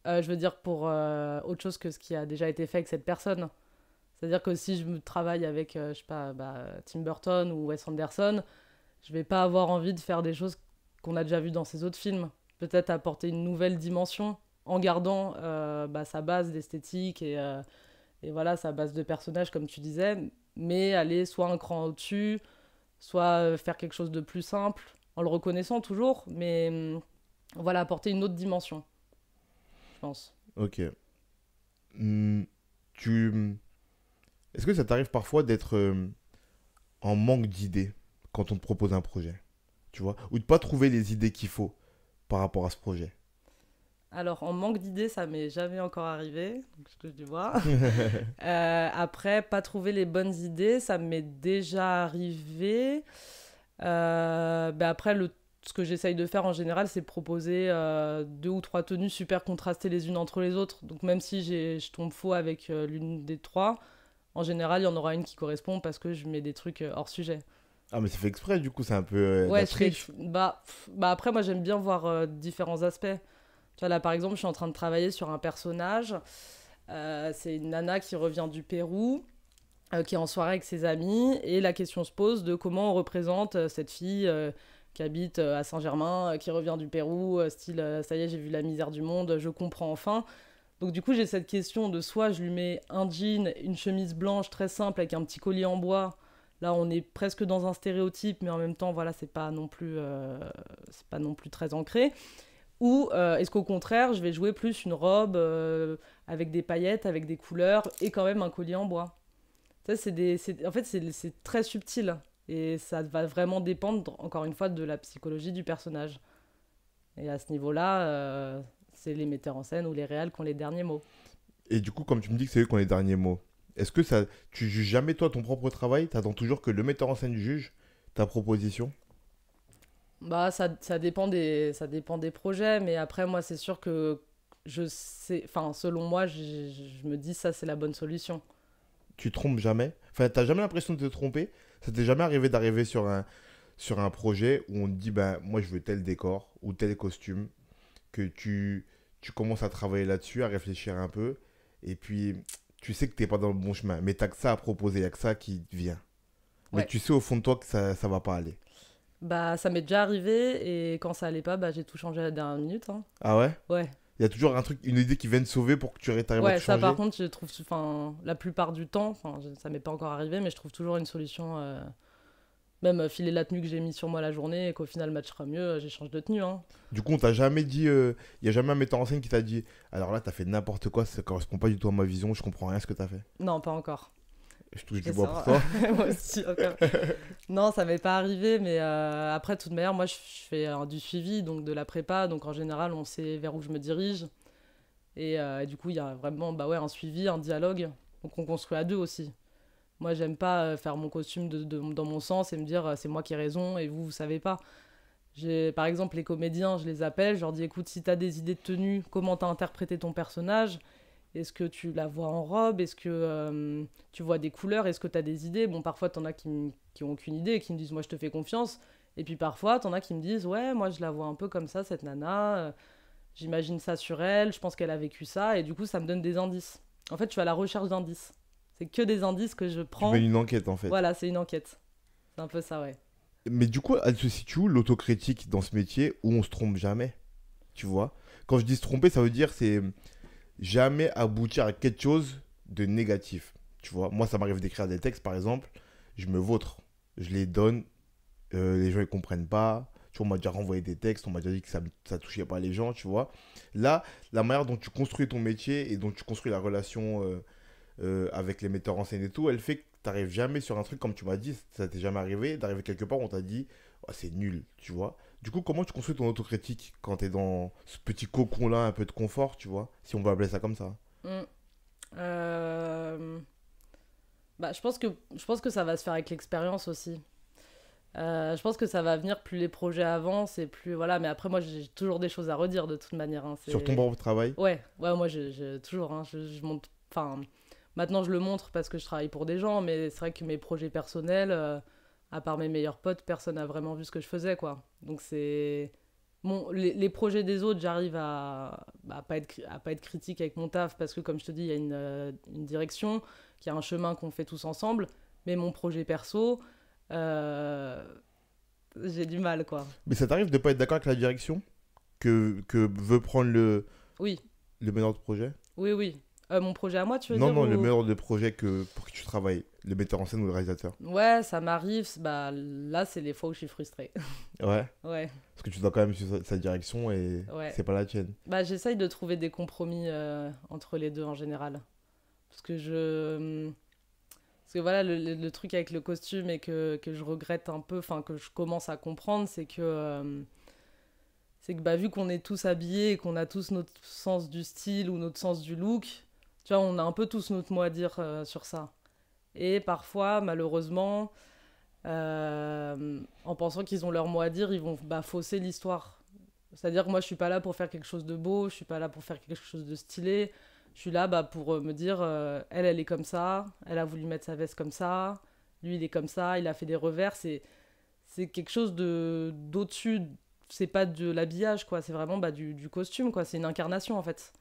Speaker 2: a... je veux dire pour autre chose que ce qui a déjà été fait avec cette personne. C'est-à-dire que si je me travaille avec, je sais pas, Tim Burton ou Wes Anderson, je vais pas avoir envie de faire des choses qu'on a déjà vues dans ces autres films. Peut-être apporter une nouvelle dimension en gardant sa base d'esthétique et voilà, sa base de personnages, comme tu disais, mais aller soit un cran au-dessus, soit faire quelque chose de plus simple, en le reconnaissant toujours, mais voilà, apporter une autre dimension, je pense.
Speaker 1: Ok. Hmm, tu... Est-ce que ça t'arrive parfois d'être en manque d'idées quand on te propose un projet, tu vois, ou de pas trouver les idées qu'il faut par rapport à ce projet?
Speaker 2: Alors, en manque d'idées, ça m'est jamais encore arrivé, donc je touche du bois. Après, pas trouver les bonnes idées, ça m'est déjà arrivé. Après, ce que j'essaye de faire en général, c'est proposer deux ou trois tenues super contrastées les unes entre les autres. Donc même si je tombe faux avec l'une des trois, en général, il y en aura une qui correspond parce que je mets des trucs hors sujet.
Speaker 1: Ah, mais c'est fait exprès, du coup, c'est un peu de la
Speaker 2: Ouais,
Speaker 1: triche.
Speaker 2: après, moi, j'aime bien voir différents aspects. Tu vois, là, par exemple, je suis en train de travailler sur un personnage. C'est une nana qui revient du Pérou, qui est en soirée avec ses amis, et la question se pose de comment on représente cette fille qui habite à Saint-Germain, qui revient du Pérou, style ça y est, j'ai vu la misère du monde, je comprends enfin. Donc du coup, j'ai cette question de soit je lui mets un jean, une chemise blanche très simple avec un petit collier en bois. Là, on est presque dans un stéréotype, mais en même temps, voilà, c'est pas non plus très ancré. Ou est-ce qu'au contraire, je vais jouer plus une robe avec des paillettes, avec des couleurs et quand même un collier en bois. Ça, en fait, c'est très subtil. Et ça va vraiment dépendre, encore une fois, de la psychologie du personnage. Et à ce niveau-là, c'est les metteurs en scène ou les réals qui ont les derniers mots.
Speaker 1: Et du coup, comme tu me dis que c'est eux qui ont les derniers mots, est-ce que ça, tu juges jamais toi ton propre travail? T'attends toujours que le metteur en scène juge ta proposition?
Speaker 2: Ça dépend des projets, mais après, moi, c'est sûr que je sais, enfin, selon moi, je me dis ça, c'est la bonne solution.
Speaker 1: Tu trompes jamais? Enfin, t'as jamais l'impression de te tromper? Ça t'est jamais arrivé d'arriver sur un projet où on te dit, ben, moi je veux tel décor ou tel costume, que tu commences à travailler là-dessus, à réfléchir un peu, et puis tu sais que t'es pas dans le bon chemin, mais t'as que ça à proposer, y a que ça qui te vient. Mais
Speaker 2: Ouais.
Speaker 1: tu sais au fond de toi que ça va pas aller.
Speaker 2: Bah, ça m'est déjà arrivé, et quand ça allait pas, j'ai tout changé à la dernière minute, hein.
Speaker 1: Ah ouais?
Speaker 2: Ouais.
Speaker 1: Il y a toujours un truc, une idée qui vient te sauver pour que tu arrives à
Speaker 2: Ouais,
Speaker 1: tout
Speaker 2: ça par
Speaker 1: changer.
Speaker 2: contre, je trouve, enfin, la plupart du temps, ça m'est pas encore arrivé, mais je trouve toujours une solution. Même filer la tenue que j'ai mis sur moi la journée et qu'au final le match sera mieux, j'échange de tenue, hein.
Speaker 1: Du coup, on t'a jamais dit, il y a jamais un metteur en scène qui t'a dit, alors là, t'as fait n'importe quoi, ça correspond pas du tout à ma vision, je comprends rien à ce que t'as fait.
Speaker 2: Non, pas encore.
Speaker 1: Je touche du
Speaker 2: Mais
Speaker 1: bois pour
Speaker 2: ça,
Speaker 1: toi.
Speaker 2: moi aussi, encore. Non, ça m'est pas arrivé, mais après, de toute manière, moi je fais du suivi, donc de la prépa, donc en général, on sait vers où je me dirige. Et du coup, il y a vraiment bah ouais, un suivi, un dialogue. Donc on construit à deux aussi. Moi, j'aime pas faire mon costume dans mon sens et me dire c'est moi qui ai raison et vous savez pas. Par exemple, les comédiens, je les appelle, je leur dis écoute, si t'as des idées de tenue, comment t'as interprété ton personnage? Est-ce que tu la vois en robe? Est-ce que tu vois des couleurs? Est-ce que t'as des idées? Bon, parfois, t'en as qui ont aucune idée et qui me disent moi, je te fais confiance. Et puis parfois, t'en as qui me disent ouais, moi, je la vois un peu comme ça, cette nana. J'imagine ça sur elle, je pense qu'elle a vécu ça. Et du coup, ça me donne des indices. En fait, je suis à la recherche d'indices. C'est que des indices que je
Speaker 1: Tu mets
Speaker 2: prends.
Speaker 1: une enquête en fait.
Speaker 2: Voilà, c'est une enquête. C'est un peu ça, ouais.
Speaker 1: Mais du coup, elle se situe où l'autocritique dans ce métier où on se trompe jamais, tu vois? Quand je dis se tromper, ça veut dire c'est jamais aboutir à quelque chose de négatif, tu vois? Moi, ça m'arrive d'écrire des textes, par exemple, je me vautre, je les donne, les gens ils comprennent pas. Tu vois, on m'a déjà renvoyé des textes, on m'a déjà dit que ça touchait pas les gens, tu vois. Là, la manière dont tu construis ton métier et dont tu construis la relation avec les metteurs en scène et tout, elle fait que tu n'arrives jamais sur un truc comme tu m'as dit, ça t'est jamais arrivé, d'arriver quelque part où on t'a dit oh, c'est nul, tu vois. Du coup, comment tu construis ton autocritique quand tu es dans ce petit cocon-là, un peu de confort, tu vois, si on va appeler ça comme ça?
Speaker 2: Mm. Euh, Bah, je pense que ça va se faire avec l'expérience aussi. Je pense que ça va venir plus les projets avancent et plus voilà. Mais après moi j'ai toujours des choses à redire de toute manière. Hein.
Speaker 1: Sur ton propre travail?
Speaker 2: Ouais moi toujours. Hein, je monte. Enfin maintenant je le montre parce que je travaille pour des gens, mais c'est vrai que mes projets personnels, à part mes meilleurs potes, personne n'a vraiment vu ce que je faisais quoi. Donc c'est bon les projets des autres, j'arrive à pas être critique avec mon taf parce que comme je te dis il y a une direction, qu'il y a un chemin qu'on fait tous ensemble. Mais mon projet perso. Euh, j'ai du mal, quoi.
Speaker 1: Mais ça t'arrive de pas être d'accord avec la direction que veut prendre
Speaker 2: Oui,
Speaker 1: le meneur de projet?
Speaker 2: oui, oui. Mon projet à moi, tu veux
Speaker 1: Non,
Speaker 2: dire
Speaker 1: non, le
Speaker 2: ou...
Speaker 1: meneur de projet pour qui tu travailles, le metteur en scène ou le réalisateur.
Speaker 2: Ouais, ça m'arrive. Bah, là, c'est les fois où je suis frustrée.
Speaker 1: Ouais.
Speaker 2: Ouais,
Speaker 1: Parce que tu dois quand même suivre sa direction et
Speaker 2: ouais.
Speaker 1: c'est pas la tienne.
Speaker 2: Bah, j'essaye de trouver des compromis entre les deux en général. Parce que je... Parce que voilà, le truc avec le costume et que je regrette un peu, enfin, que je commence à comprendre, c'est que bah, vu qu'on est tous habillés et qu'on a tous notre sens du style ou notre sens du look, tu vois, on a un peu tous notre mot à dire sur ça. Et parfois, malheureusement, en pensant qu'ils ont leur mot à dire, ils vont bah, fausser l'histoire. C'est-à-dire que moi, je suis pas là pour faire quelque chose de beau, je suis pas là pour faire quelque chose de stylé. Je suis là bah, pour me dire, elle est comme ça, elle a voulu mettre sa veste comme ça, lui, il est comme ça, il a fait des revers. C'est quelque chose de d'au-dessus. C'est pas de l'habillage, quoi. C'est vraiment bah, du costume, quoi. C'est une incarnation, en fait.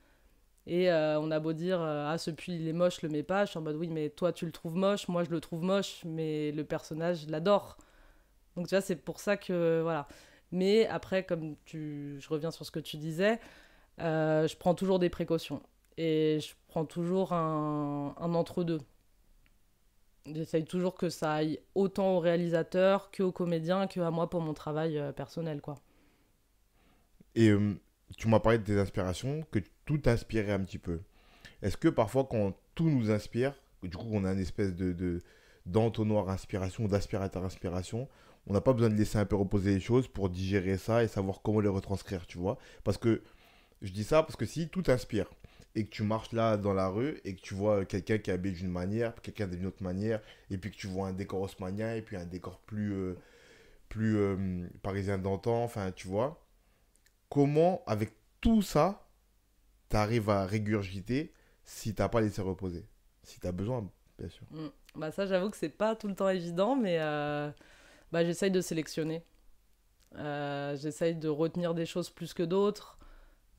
Speaker 2: Et on a beau dire ah ce pull il est moche, je le mets pas, je suis en mode oui mais toi tu le trouves moche, moi je le trouve moche, mais le personnage je l'adore. Donc tu vois c'est pour ça que voilà. Mais après je reviens sur ce que tu disais, je prends toujours des précautions et je prends toujours un entre-deux. J'essaye toujours que ça aille autant au réalisateur que au comédien que à moi pour mon travail personnel quoi.
Speaker 1: Et tu m'as parlé de tes inspirations, que tout t'inspirait un petit peu. Est-ce que parfois, quand tout nous inspire, du coup, on a une espèce d'entonnoir inspiration ou d'aspirateur inspiration, on n'a pas besoin de laisser un peu reposer les choses pour digérer ça et savoir comment les retranscrire, tu vois? Parce que je dis ça parce que si tout t'inspire et que tu marches là dans la rue et que tu vois quelqu'un qui est habillé d'une manière, quelqu'un d'une autre manière, et puis que tu vois un décor haussmannien et puis un décor plus parisien d'antan, enfin, tu vois, comment, avec tout ça, tu arrives à régurgiter si t'as pas laissé reposer. Si tu as besoin, bien sûr.
Speaker 2: Mm. Bah ça j'avoue que c'est pas tout le temps évident mais bah, j'essaye de sélectionner. J'essaye de retenir des choses plus que d'autres,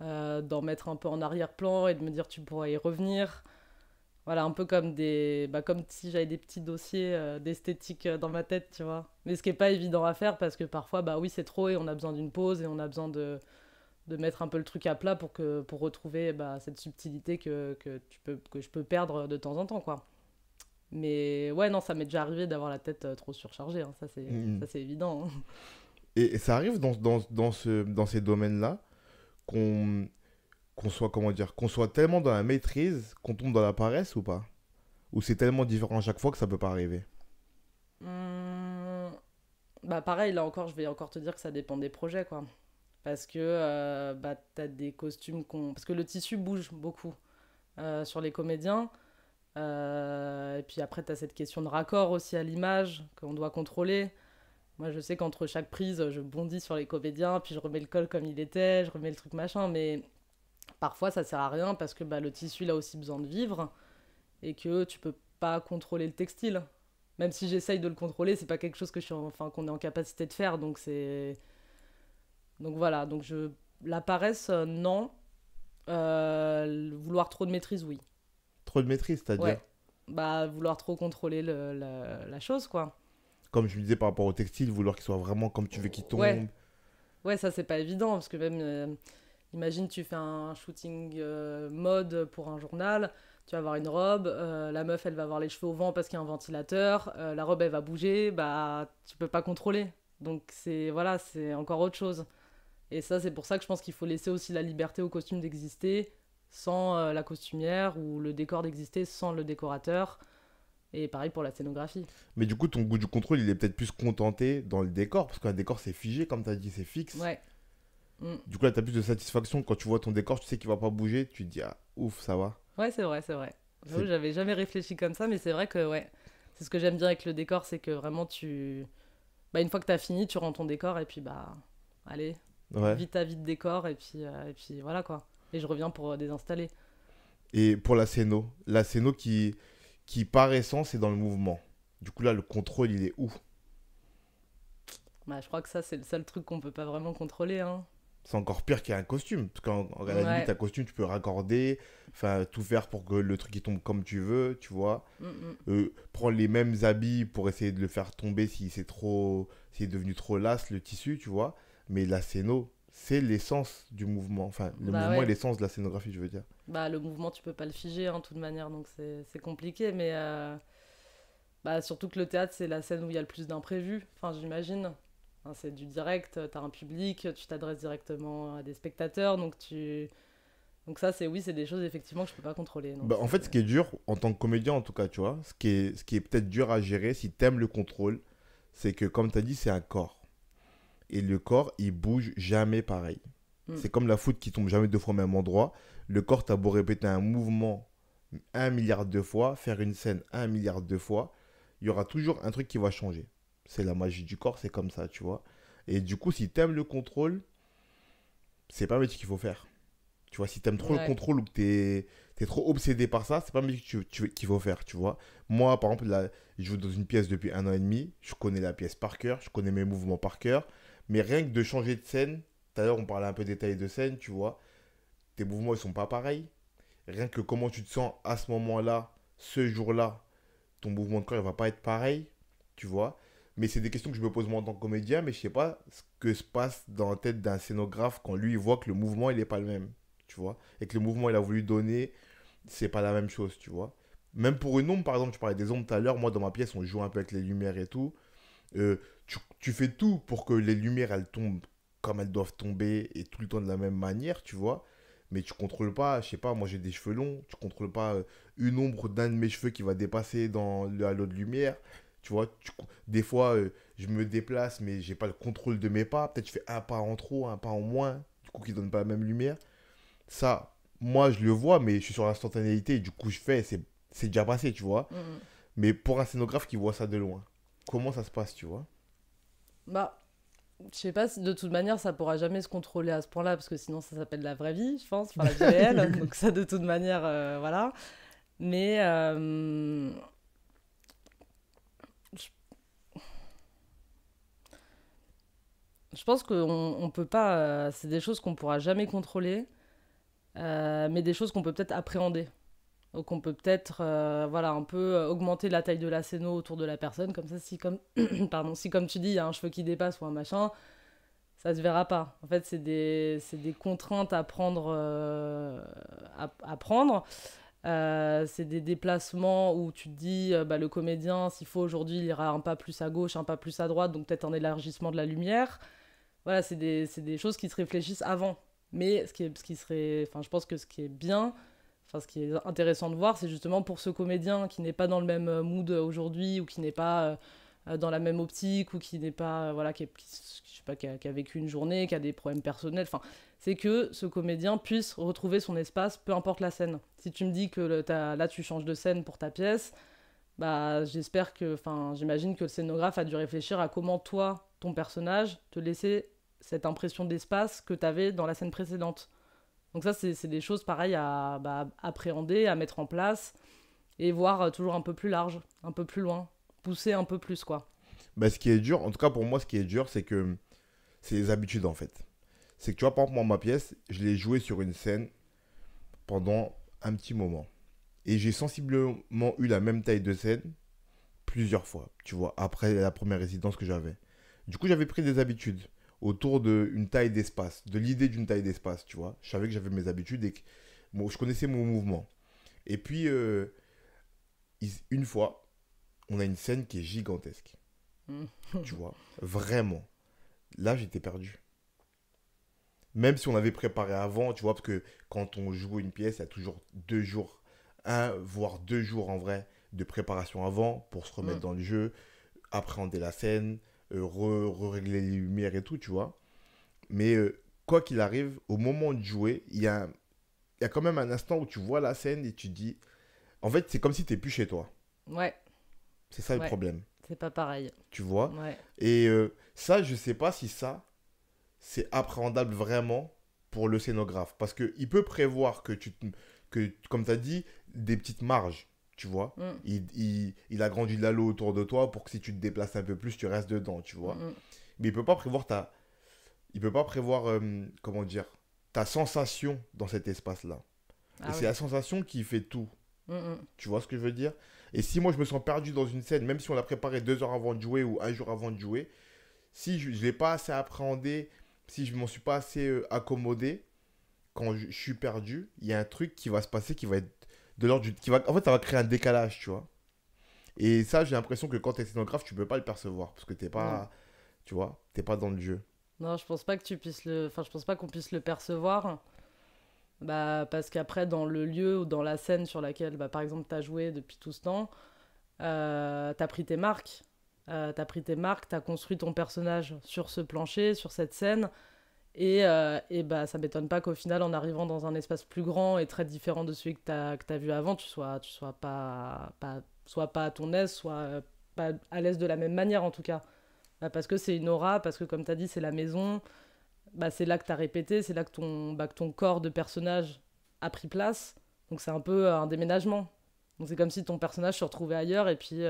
Speaker 2: d'en mettre un peu en arrière-plan et de me dire tu pourras y revenir. Voilà, un peu comme comme si j'avais des petits dossiers d'esthétique dans ma tête, tu vois. Mais ce qui est pas évident à faire parce que parfois, bah oui, c'est trop et on a besoin d'une pause et on a besoin de mettre un peu le truc à plat pour retrouver bah, cette subtilité que je peux perdre de temps en temps, quoi. Mais ouais, non, ça m'est déjà arrivé d'avoir la tête trop surchargée, hein,
Speaker 1: Mhm.
Speaker 2: ça c'est évident. Hein.
Speaker 1: Et ça arrive dans ces domaines-là qu'on qu'on soit, comment dire, qu'on soit tellement dans la maîtrise qu'on tombe dans la paresse ou pas? Ou c'est tellement différent à chaque fois que ça peut pas arriver?
Speaker 2: Hum, Bah pareil, là encore, je vais encore te dire que ça dépend des projets, quoi. Parce que bah, t'as des costumes qu'on... Parce que le tissu bouge beaucoup sur les comédiens. Et puis après, t'as cette question de raccord aussi à l'image qu'on doit contrôler. Moi, je sais qu'entre chaque prise, je bondis sur les comédiens, puis je remets le col comme il était, je remets le truc machin. Mais parfois, ça sert à rien parce que bah, le tissu, il a aussi besoin de vivre et que tu peux pas contrôler le textile. Même si j'essaye de le contrôler, c'est pas quelque chose que enfin, qu'on est en capacité de faire. Donc voilà. La paresse, non. Vouloir trop de maîtrise, oui.
Speaker 1: Trop de maîtrise, c'est-à-dire,
Speaker 2: Ouais. Bah, vouloir trop contrôler la chose, quoi.
Speaker 1: comme je me disais par rapport au textile, vouloir qu'il soit vraiment comme tu veux qu'il
Speaker 2: Ouais.
Speaker 1: tombe.
Speaker 2: Ouais, ça, c'est pas évident. Parce que même, imagine, tu fais un shooting mode pour un journal. Tu vas avoir une robe. La meuf, elle va avoir les cheveux au vent parce qu'il y a un ventilateur. La robe, elle va bouger. Bah, tu peux pas contrôler. Donc, voilà, c'est encore autre chose. Et ça, c'est pour ça que je pense qu'il faut laisser aussi la liberté au costume d'exister sans la costumière ou le décor d'exister sans le décorateur. Et pareil pour la scénographie.
Speaker 1: Mais du coup, ton goût du contrôle, il est peut-être plus contenté dans le décor, parce qu'un décor, c'est figé, comme tu as dit, c'est fixe.
Speaker 2: Ouais. Mm.
Speaker 1: Du coup, là, tu as plus de satisfaction quand tu vois ton décor, tu sais qu'il va pas bouger, tu te dis, ah, ouf, ça va.
Speaker 2: Ouais, c'est vrai, c'est vrai. J'avoue,
Speaker 1: C'est...
Speaker 2: j'avais jamais réfléchi comme ça, mais c'est vrai que, ouais. C'est ce que j'aime bien avec le décor, c'est que vraiment, bah, une fois que t'as fini, tu rends ton décor, et puis, bah, allez,
Speaker 1: Ouais.
Speaker 2: vite à vite décor, et puis voilà, quoi. Et je reviens pour désinstaller.
Speaker 1: Et pour la scéno qui par essence est dans le mouvement. Du coup, là, le contrôle, il est où?
Speaker 2: Bah, je crois que ça, c'est le seul truc qu'on peut pas vraiment contrôler, hein.
Speaker 1: C'est encore pire qu'un costume. Parce qu'à la limite,
Speaker 2: Ouais.
Speaker 1: un costume, tu peux raccorder, enfin, tout faire pour que le truc il tombe comme tu veux, tu vois.
Speaker 2: Mm, mm.
Speaker 1: Prendre les mêmes habits pour essayer de le faire tomber si c'est trop, si c'est devenu trop lasse le tissu, tu vois. Mais la scéno, c'est l'essence du mouvement. Enfin, le
Speaker 2: Bah
Speaker 1: mouvement est
Speaker 2: ouais.
Speaker 1: l'essence de la scénographie, je veux dire.
Speaker 2: Bah, le mouvement, tu peux pas le figer, hein, de toute manière, donc c'est compliqué, mais bah, surtout que le théâtre, c'est la scène où il y a le plus d'imprévus, enfin, j'imagine. Hein, c'est du direct, t'as un public, tu t'adresses directement à des spectateurs, donc ça, c'est oui, c'est des choses effectivement que je peux pas contrôler. Donc
Speaker 1: Bah, en fait, ce qui est dur, en tant que comédien en tout cas, tu vois, ce qui est peut-être dur à gérer si t'aimes le contrôle, c'est que, comme tu as dit, c'est un corps. Et le corps, il bouge jamais pareil.
Speaker 2: Mm.
Speaker 1: C'est comme la foot qui tombe jamais deux fois au même endroit. Le corps, t'as beau répéter un mouvement 1 milliard de fois, faire une scène 1 milliard de fois, il y aura toujours un truc qui va changer. C'est la magie du corps, c'est comme ça, tu vois. Et du coup, si t'aimes le contrôle, c'est pas un métier qu'il faut faire. Tu vois, si t'aimes trop le
Speaker 2: Ouais.
Speaker 1: contrôle ou que t'es trop obsédé par ça, c'est pas un métier que qu'il faut faire, tu vois. Moi, par exemple, là, je joue dans une pièce depuis 1 an et demi, je connais la pièce par cœur, je connais mes mouvements par cœur, mais rien que de changer de scène, tout à l'heure on parlait un peu détail de scène, tu vois, tes mouvements ils sont pas pareils. Rien que comment tu te sens à ce moment-là, ce jour-là, ton mouvement de corps il va pas être pareil, tu vois. Mais c'est des questions que je me pose moi en tant que comédien, mais je sais pas ce que se passe dans la tête d'un scénographe quand lui il voit que le mouvement il est pas le même, tu vois. Et que le mouvement il a voulu donner, c'est pas la même chose, tu vois. Même pour une ombre, par exemple, tu parlais des ombres tout à l'heure, moi dans ma pièce on joue un peu avec les lumières et tout. Tu fais tout pour que les lumières elles tombent comme elles doivent tomber et tout le temps de la même manière, tu vois. Mais tu contrôles pas, je sais pas, moi j'ai des cheveux longs, tu contrôles pas une ombre d'un de mes cheveux qui va dépasser dans le halo de lumière. Tu vois, des fois je me déplace mais j'ai pas le contrôle de mes pas. Peut-être je fais un pas en trop, un pas en moins, du coup qui donne pas la même lumière. Ça, moi je le vois, mais je suis sur l'instantanéité, du coup je fais, c'est déjà passé, tu vois.
Speaker 2: Mm, mm.
Speaker 1: Mais pour un scénographe qui voit ça de loin, comment ça se passe, tu vois?
Speaker 2: Bah, je sais pas si de toute manière ça pourra jamais se contrôler à ce point-là, parce que sinon ça s'appelle la vraie vie, je pense, enfin la vie réelle, donc ça de toute manière, voilà. Mais je je pense qu'on peut pas, c'est des choses qu'on pourra jamais contrôler, mais des choses qu'on peut peut-être appréhender. Donc on peut peut-être voilà, un peu augmenter la taille de la scéno autour de la personne, comme ça si comme, pardon, si comme tu dis, il y a un cheveu qui dépasse ou un machin, ça se verra pas. En fait, c'est des contraintes à prendre. À prendre. C'est des déplacements où tu te dis, bah, le comédien, s'il faut aujourd'hui, il ira un pas plus à gauche, un pas plus à droite, donc peut-être un élargissement de la lumière. Voilà, c'est des choses qui se réfléchissent avant. Mais ce qui serait, enfin, je pense que ce qui est bien, enfin, ce qui est intéressant de voir, c'est justement pour ce comédien qui n'est pas dans le même mood aujourd'hui ou qui n'est pas dans la même optique ou qui n'est pas, voilà, je sais pas, qui a vécu une journée, qui a des problèmes personnels. Enfin, c'est que ce comédien puisse retrouver son espace, peu importe la scène. Si tu me dis que là, tu changes de scène pour ta pièce, bah, j'espère que, enfin, j'imagine que le scénographe a dû réfléchir à comment toi, ton personnage, te laisser cette impression d'espace que tu avais dans la scène précédente. Donc ça, c'est des choses pareilles à bah, appréhender, à mettre en place et voir toujours un peu plus large, un peu plus loin, pousser un peu plus, quoi.
Speaker 1: Bah, ce qui est dur, en tout cas pour moi, ce qui est dur, c'est que c'est les habitudes en fait. C'est que tu vois, par exemple, moi, ma pièce, je l'ai jouée sur une scène pendant un petit moment. Et j'ai sensiblement eu la même taille de scène plusieurs fois, tu vois, après la première résidence que j'avais. Du coup, j'avais pris des habitudes autour d'une taille d'espace, de l'idée d'une taille d'espace, tu vois. Je savais que j'avais mes habitudes et que bon, je connaissais mon mouvement. Et puis, une fois, on a une scène qui est gigantesque,
Speaker 2: Mm.
Speaker 1: tu vois, vraiment. Là, j'étais perdu. Même si on avait préparé avant, tu vois, parce que quand on joue une pièce, il y a toujours 2 jours, un voire 2 jours en vrai, de préparation avant pour se remettre dans le jeu, appréhender la scène, régler les lumières et tout, tu vois. Mais quoi qu'il arrive, au moment de jouer, il y a quand même un instant où tu vois la scène et tu te dis... En fait, c'est comme si tu n'es plus chez toi.
Speaker 2: Ouais,
Speaker 1: C'est ça le
Speaker 2: ouais,
Speaker 1: problème,
Speaker 2: c'est pas pareil.
Speaker 1: tu vois.
Speaker 2: Ouais.
Speaker 1: Et ça, je sais pas si ça, c'est appréhendable vraiment pour le scénographe. Parce qu'il peut prévoir que comme tu as dit, des petites marges, tu vois.
Speaker 2: Mm,
Speaker 1: Il agrandit de l'halo autour de toi pour que si tu te déplaces un peu plus, tu restes dedans, tu vois.
Speaker 2: mm.
Speaker 1: Mais il peut pas prévoir il peut pas prévoir, comment dire, ta sensation dans cet espace-là. Et
Speaker 2: Ah
Speaker 1: c'est
Speaker 2: oui.
Speaker 1: la sensation qui fait tout.
Speaker 2: Mm, mm.
Speaker 1: Tu vois ce que je veux dire? Et si moi je me sens perdu dans une scène, même si on l'a préparé 2 heures avant de jouer ou un jour avant de jouer, si je ne l'ai pas assez appréhendé, si je m'en suis pas assez accommodé, quand je suis perdu, il y a un truc qui va se passer qui va être de l'ordre du... en fait, ça va créer un décalage, tu vois. Et ça, j'ai l'impression que quand tu es scénographe, tu peux pas le percevoir parce que t'es
Speaker 2: Non.
Speaker 1: pas, tu vois, t'es pas dans le jeu.
Speaker 2: Non, je pense pas que tu puisses le. Enfin, je pense pas qu'on puisse le percevoir. Bah, parce qu'après, dans le lieu ou dans la scène sur laquelle, bah, par exemple, t'as joué depuis tout ce temps, t'as pris tes marques. T'as pris tes marques, t'as construit ton personnage sur ce plancher, sur cette scène. Et bah, ça m'étonne pas qu'au final, en arrivant dans un espace plus grand et très différent de celui que t'as vu avant, tu sois soit pas à ton aise, soit pas à l'aise de la même manière en tout cas. Bah, parce que c'est une aura, parce que comme t'as dit, c'est la maison, bah, c'est là que t'as répété, c'est là que ton corps de personnage a pris place. Donc c'est un peu un déménagement. Donc c'est comme si ton personnage se retrouvait ailleurs et puis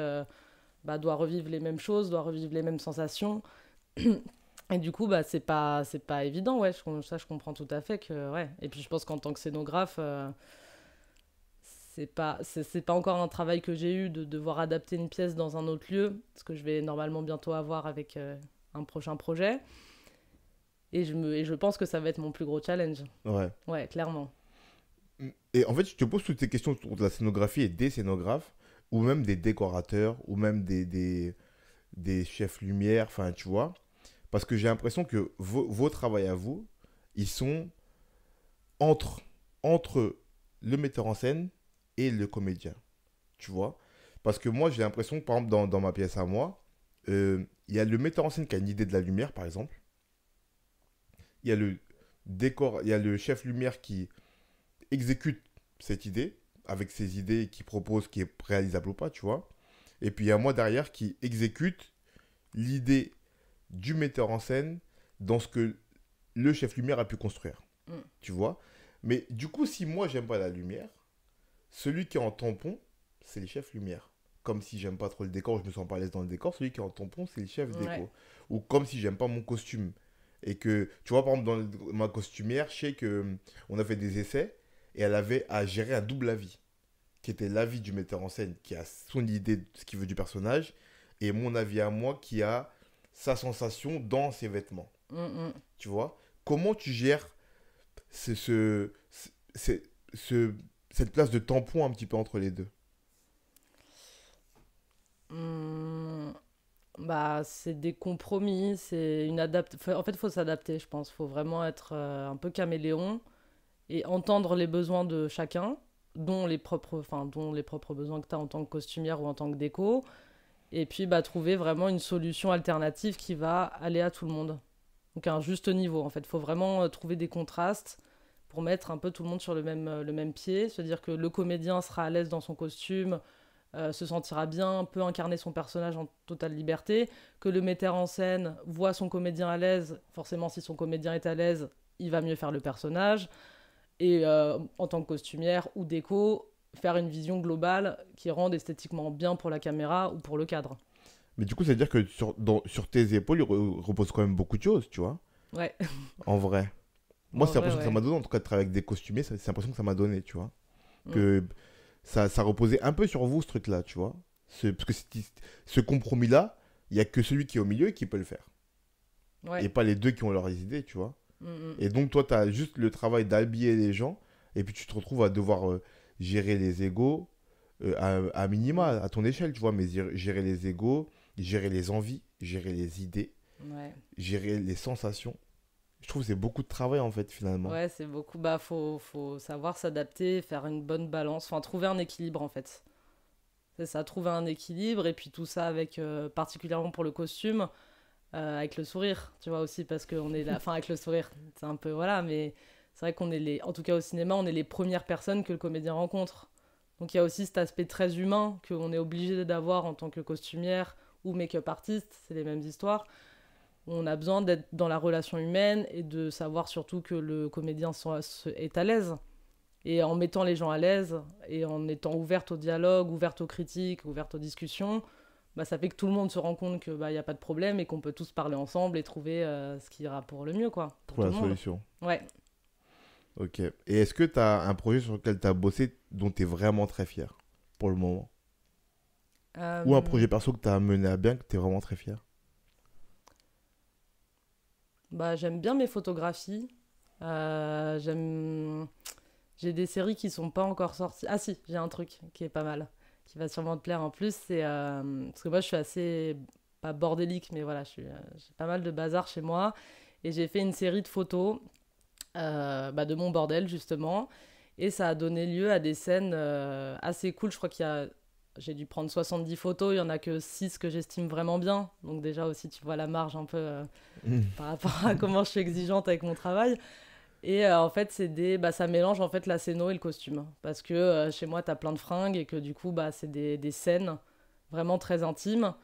Speaker 2: bah, doit revivre les mêmes choses, doit revivre les mêmes sensations. Et du coup, bah, c'est pas évident, ouais, ça je comprends tout à fait que, ouais. Et puis je pense qu'en tant que scénographe, c'est pas encore un travail que j'ai eu de devoir adapter une pièce dans un autre lieu, ce que je vais normalement bientôt avoir avec un prochain projet. Et je pense que ça va être mon plus gros challenge.
Speaker 1: Ouais.
Speaker 2: Ouais, clairement.
Speaker 1: Et en fait, je te pose toutes ces questions autour de la scénographie et des scénographes, ou même des décorateurs, ou même des chefs lumière, enfin, tu vois. Parce que j'ai l'impression que vos travails à vous, ils sont entre, entre le metteur en scène et le comédien, tu vois. Parce que moi, j'ai l'impression que, par exemple, dans ma pièce à moi, il y a le metteur en scène qui a une idée de la lumière, par exemple. Il y a le décor, il y a le chef lumière qui exécute cette idée, avec ses idées, qui propose, qui est réalisable ou pas, tu vois. Et puis il y a moi derrière qui exécute l'idée du metteur en scène dans ce que le chef lumière a pu construire,
Speaker 2: Mm.
Speaker 1: tu vois. Mais du coup, si moi j'aime pas la lumière, celui qui est en tampon, c'est le chef lumière. Comme si j'aime pas trop le décor, je me sens pas à l'aise dans le décor, celui qui est en tampon, c'est le chef
Speaker 2: Ouais.
Speaker 1: déco. Ou comme si j'aime pas mon costume. Et que, tu vois, par exemple, ma costumière, je sais que on a fait des essais et elle avait à gérer un double avis, qui était l'avis du metteur en scène qui a son idée de ce qu'il veut du personnage et mon avis à moi qui a sa sensation dans ses vêtements.
Speaker 2: Mm, mm.
Speaker 1: Tu vois? Comment tu gères ce, ce, ce- ce- cette place de tampon un petit peu entre les deux?
Speaker 2: Mm. Bah, c'est des compromis, c'est en fait, il faut s'adapter, je pense. Il faut vraiment être un peu caméléon et entendre les besoins de chacun, dont les propres besoins que tu as en tant que costumière ou en tant que déco. Et puis, bah, trouver vraiment une solution alternative qui va aller à tout le monde. Donc, à un juste niveau, en fait. Il faut vraiment trouver des contrastes pour mettre un peu tout le monde sur le même pied. Se dire que le comédien sera à l'aise dans son costume, se sentira bien, peut incarner son personnage en totale liberté, que le metteur en scène voit son comédien à l'aise, forcément si son comédien est à l'aise, il va mieux faire le personnage, et en tant que costumière ou déco, faire une vision globale qui rende esthétiquement bien pour la caméra ou pour le cadre.
Speaker 1: Mais du coup, c'est-à-dire que sur tes épaules, repose quand même beaucoup de choses, tu vois,
Speaker 2: Ouais,
Speaker 1: en vrai. Moi,
Speaker 2: en
Speaker 1: c'est
Speaker 2: vrai,
Speaker 1: l'impression que ça
Speaker 2: ouais.
Speaker 1: m'a donné, en tout cas, de travailler avec des costumiers, c'est l'impression que ça m'a donné, tu vois.
Speaker 2: Mm.
Speaker 1: Que ça reposait un peu sur vous, ce truc-là, tu vois. Parce que ce compromis-là, il n'y a que celui qui est au milieu qui peut le faire.
Speaker 2: Ouais.
Speaker 1: Et pas les deux qui ont leurs idées, tu vois.
Speaker 2: Mm, mm.
Speaker 1: Et donc, toi, tu as juste le travail d'habiller les gens, et puis tu te retrouves à devoir gérer les égos à minima, à ton échelle, tu vois, mais gérer les égos, gérer les envies, gérer les idées,
Speaker 2: Ouais.
Speaker 1: gérer les sensations. Je trouve que c'est beaucoup de travail, en fait, finalement.
Speaker 2: Ouais, c'est beaucoup. Bah, faut savoir s'adapter, faire une bonne balance, enfin, trouver un équilibre en fait. C'est ça, trouver un équilibre et puis tout ça avec, particulièrement pour le costume, avec le sourire, tu vois aussi, parce qu'on est là, enfin avec le sourire, c'est un peu, voilà, mais c'est vrai qu'on est en tout cas au cinéma, on est les premières personnes que le comédien rencontre. Donc il y a aussi cet aspect très humain qu'on est obligé d'avoir en tant que costumière ou make-up artiste, c'est les mêmes histoires. On a besoin d'être dans la relation humaine et de savoir surtout que le comédien est à l'aise. Et en mettant les gens à l'aise et en étant ouverte au dialogue, ouverte aux critiques, ouverte aux discussions, bah, ça fait que tout le monde se rend compte qu'il n'y a pas de problème et qu'on peut tous parler ensemble et trouver ce qui ira pour le mieux, quoi.
Speaker 1: Pour la solution.
Speaker 2: Ouais.
Speaker 1: Ok. Et est-ce que tu as un projet sur lequel tu as bossé dont tu es vraiment très fier pour le moment? Ou un projet perso que tu as mené à bien que tu es vraiment très fier?
Speaker 2: Bah, j'aime bien mes photographies. J'aime... J'ai des séries qui sont pas encore sorties. Ah si, j'ai un truc qui est pas mal, qui va sûrement te plaire en plus. C'est parce que moi je suis assez pas bordélique, mais voilà, j'ai pas mal de bazar chez moi et j'ai fait une série de photos de mon bordel justement et ça a donné lieu à des scènes assez cool. Je crois j'ai dû prendre 70 photos, il y en a que 6 que j'estime vraiment bien. Donc déjà aussi tu vois la marge un peu par rapport à comment je suis exigeante avec mon travail. Et en fait, ça mélange en fait la scéno et le costume. Parce que chez moi, t'as plein de fringues et que du coup, c'est des scènes vraiment très intimes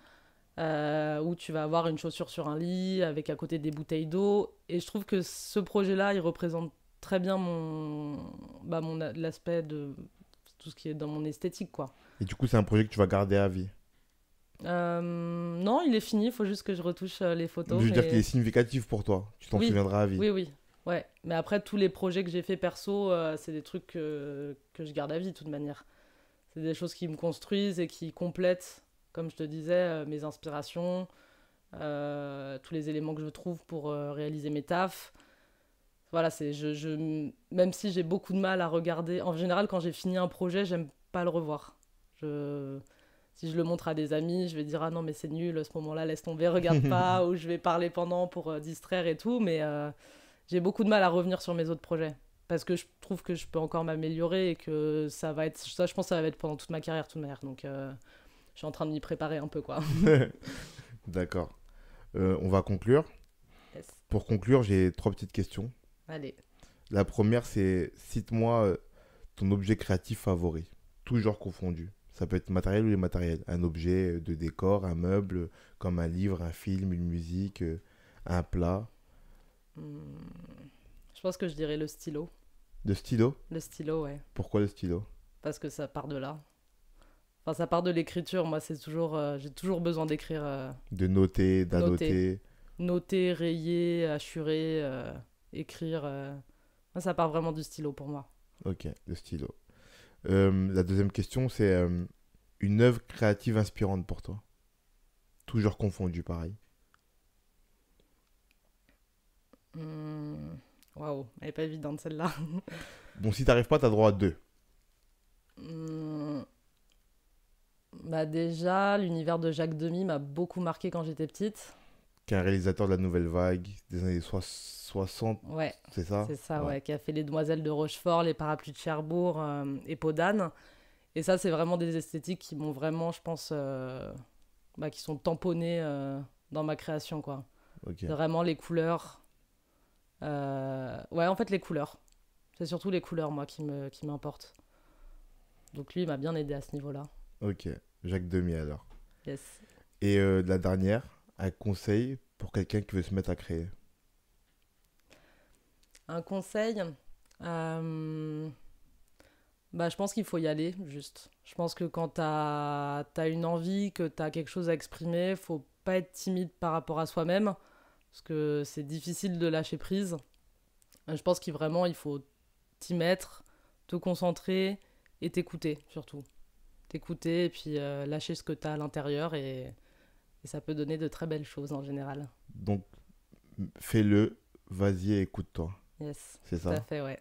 Speaker 2: où tu vas avoir une chaussure sur un lit avec à côté des bouteilles d'eau. Et je trouve que ce projet-là, il représente très bien l'aspect de tout ce qui est dans mon esthétique, quoi.
Speaker 1: Et du coup, c'est un projet que tu vas garder à vie?
Speaker 2: Non, il est fini, il faut juste que je retouche les photos.
Speaker 1: Je veux dire qu'il est significatif pour toi. Tu t'en
Speaker 2: Oui.
Speaker 1: souviendras à vie.
Speaker 2: Oui, oui. Ouais, mais après, tous les projets que j'ai fait perso, c'est des trucs que je garde à vie de toute manière. C'est des choses qui me construisent et qui complètent, comme je te disais, mes inspirations, tous les éléments que je trouve pour réaliser mes tafs. Voilà, même si j'ai beaucoup de mal à regarder, en général, quand j'ai fini un projet, j'aime pas le revoir. Si je le montre à des amis, je vais dire ah non, mais c'est nul, à ce moment-là, laisse tomber, regarde pas, ou je vais parler pendant pour distraire et tout, mais. J'ai beaucoup de mal à revenir sur mes autres projets parce que je trouve que je peux encore m'améliorer et que ça, je pense que ça va être pendant toute ma carrière, de toute manière. Donc, je suis en train de m'y préparer un peu, quoi.
Speaker 1: D'accord. On va conclure.
Speaker 2: Yes.
Speaker 1: Pour conclure, j'ai 3 petites questions.
Speaker 2: Allez.
Speaker 1: La première, c'est cite-moi ton objet créatif favori, tout genre confondu. Ça peut être matériel ou immatériel. Un objet de décor, un meuble, comme un livre, un film, une musique, un plat.
Speaker 2: Je pense que je dirais le stylo.
Speaker 1: De stylo?
Speaker 2: Le stylo, ouais.
Speaker 1: Pourquoi le stylo?
Speaker 2: Parce que ça part de là. Enfin, ça part de l'écriture. Moi, c'est toujours, j'ai toujours besoin d'écrire.
Speaker 1: De noter, d'annoter.
Speaker 2: Noter, rayer, assurer, écrire. Moi, ça part vraiment du stylo pour moi.
Speaker 1: Ok, le stylo. La deuxième question, c'est une œuvre créative inspirante pour toi. Tout genre confondu, pareil.
Speaker 2: Waouh, elle est pas évidente celle-là.
Speaker 1: Bon, si t'arrives pas, t'as droit à 2.
Speaker 2: Bah déjà, l'univers de Jacques Demy m'a beaucoup marqué quand j'étais petite.
Speaker 1: Qui est un réalisateur de la nouvelle vague des années 60,
Speaker 2: Ouais,
Speaker 1: c'est ça?
Speaker 2: c'est ça, ouais. Qui a fait Les Demoiselles de Rochefort, Les Parapluies de Cherbourg et Peau d'âne. Et ça, c'est vraiment des esthétiques qui m'ont vraiment, je pense, qui sont tamponnées dans ma création, quoi.
Speaker 1: Ok.
Speaker 2: C'est vraiment les couleurs. Ouais, en fait, les couleurs. C'est surtout les couleurs, moi, qui m'importent. Donc lui, il m'a bien aidé à ce niveau-là.
Speaker 1: Ok, Jacques Demy alors.
Speaker 2: Yes.
Speaker 1: Et la dernière, un conseil pour quelqu'un qui veut se mettre à créer.
Speaker 2: Un conseil, je pense qu'il faut y aller, juste. Je pense que quand t'as une envie, que t'as quelque chose à exprimer, faut pas être timide par rapport à soi-même, parce que c'est difficile de lâcher prise. Je pense qu'il faut t'y mettre, te concentrer et t'écouter, surtout. T'écouter et puis lâcher ce que t'as à l'intérieur et ça peut donner de très belles choses en général.
Speaker 1: Donc, fais-le, vas-y et écoute-toi.
Speaker 2: Yes,
Speaker 1: c'est
Speaker 2: tout
Speaker 1: ça?
Speaker 2: à fait, ouais.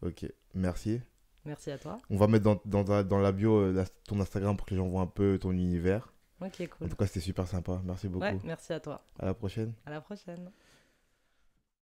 Speaker 1: Ok, merci.
Speaker 2: Merci à toi.
Speaker 1: On va mettre dans la bio ton Instagram pour que les gens voient un peu ton univers.
Speaker 2: Ok, cool.
Speaker 1: En tout cas, c'était super sympa. Merci beaucoup.
Speaker 2: Ouais, merci à toi.
Speaker 1: À la prochaine.
Speaker 2: À la prochaine.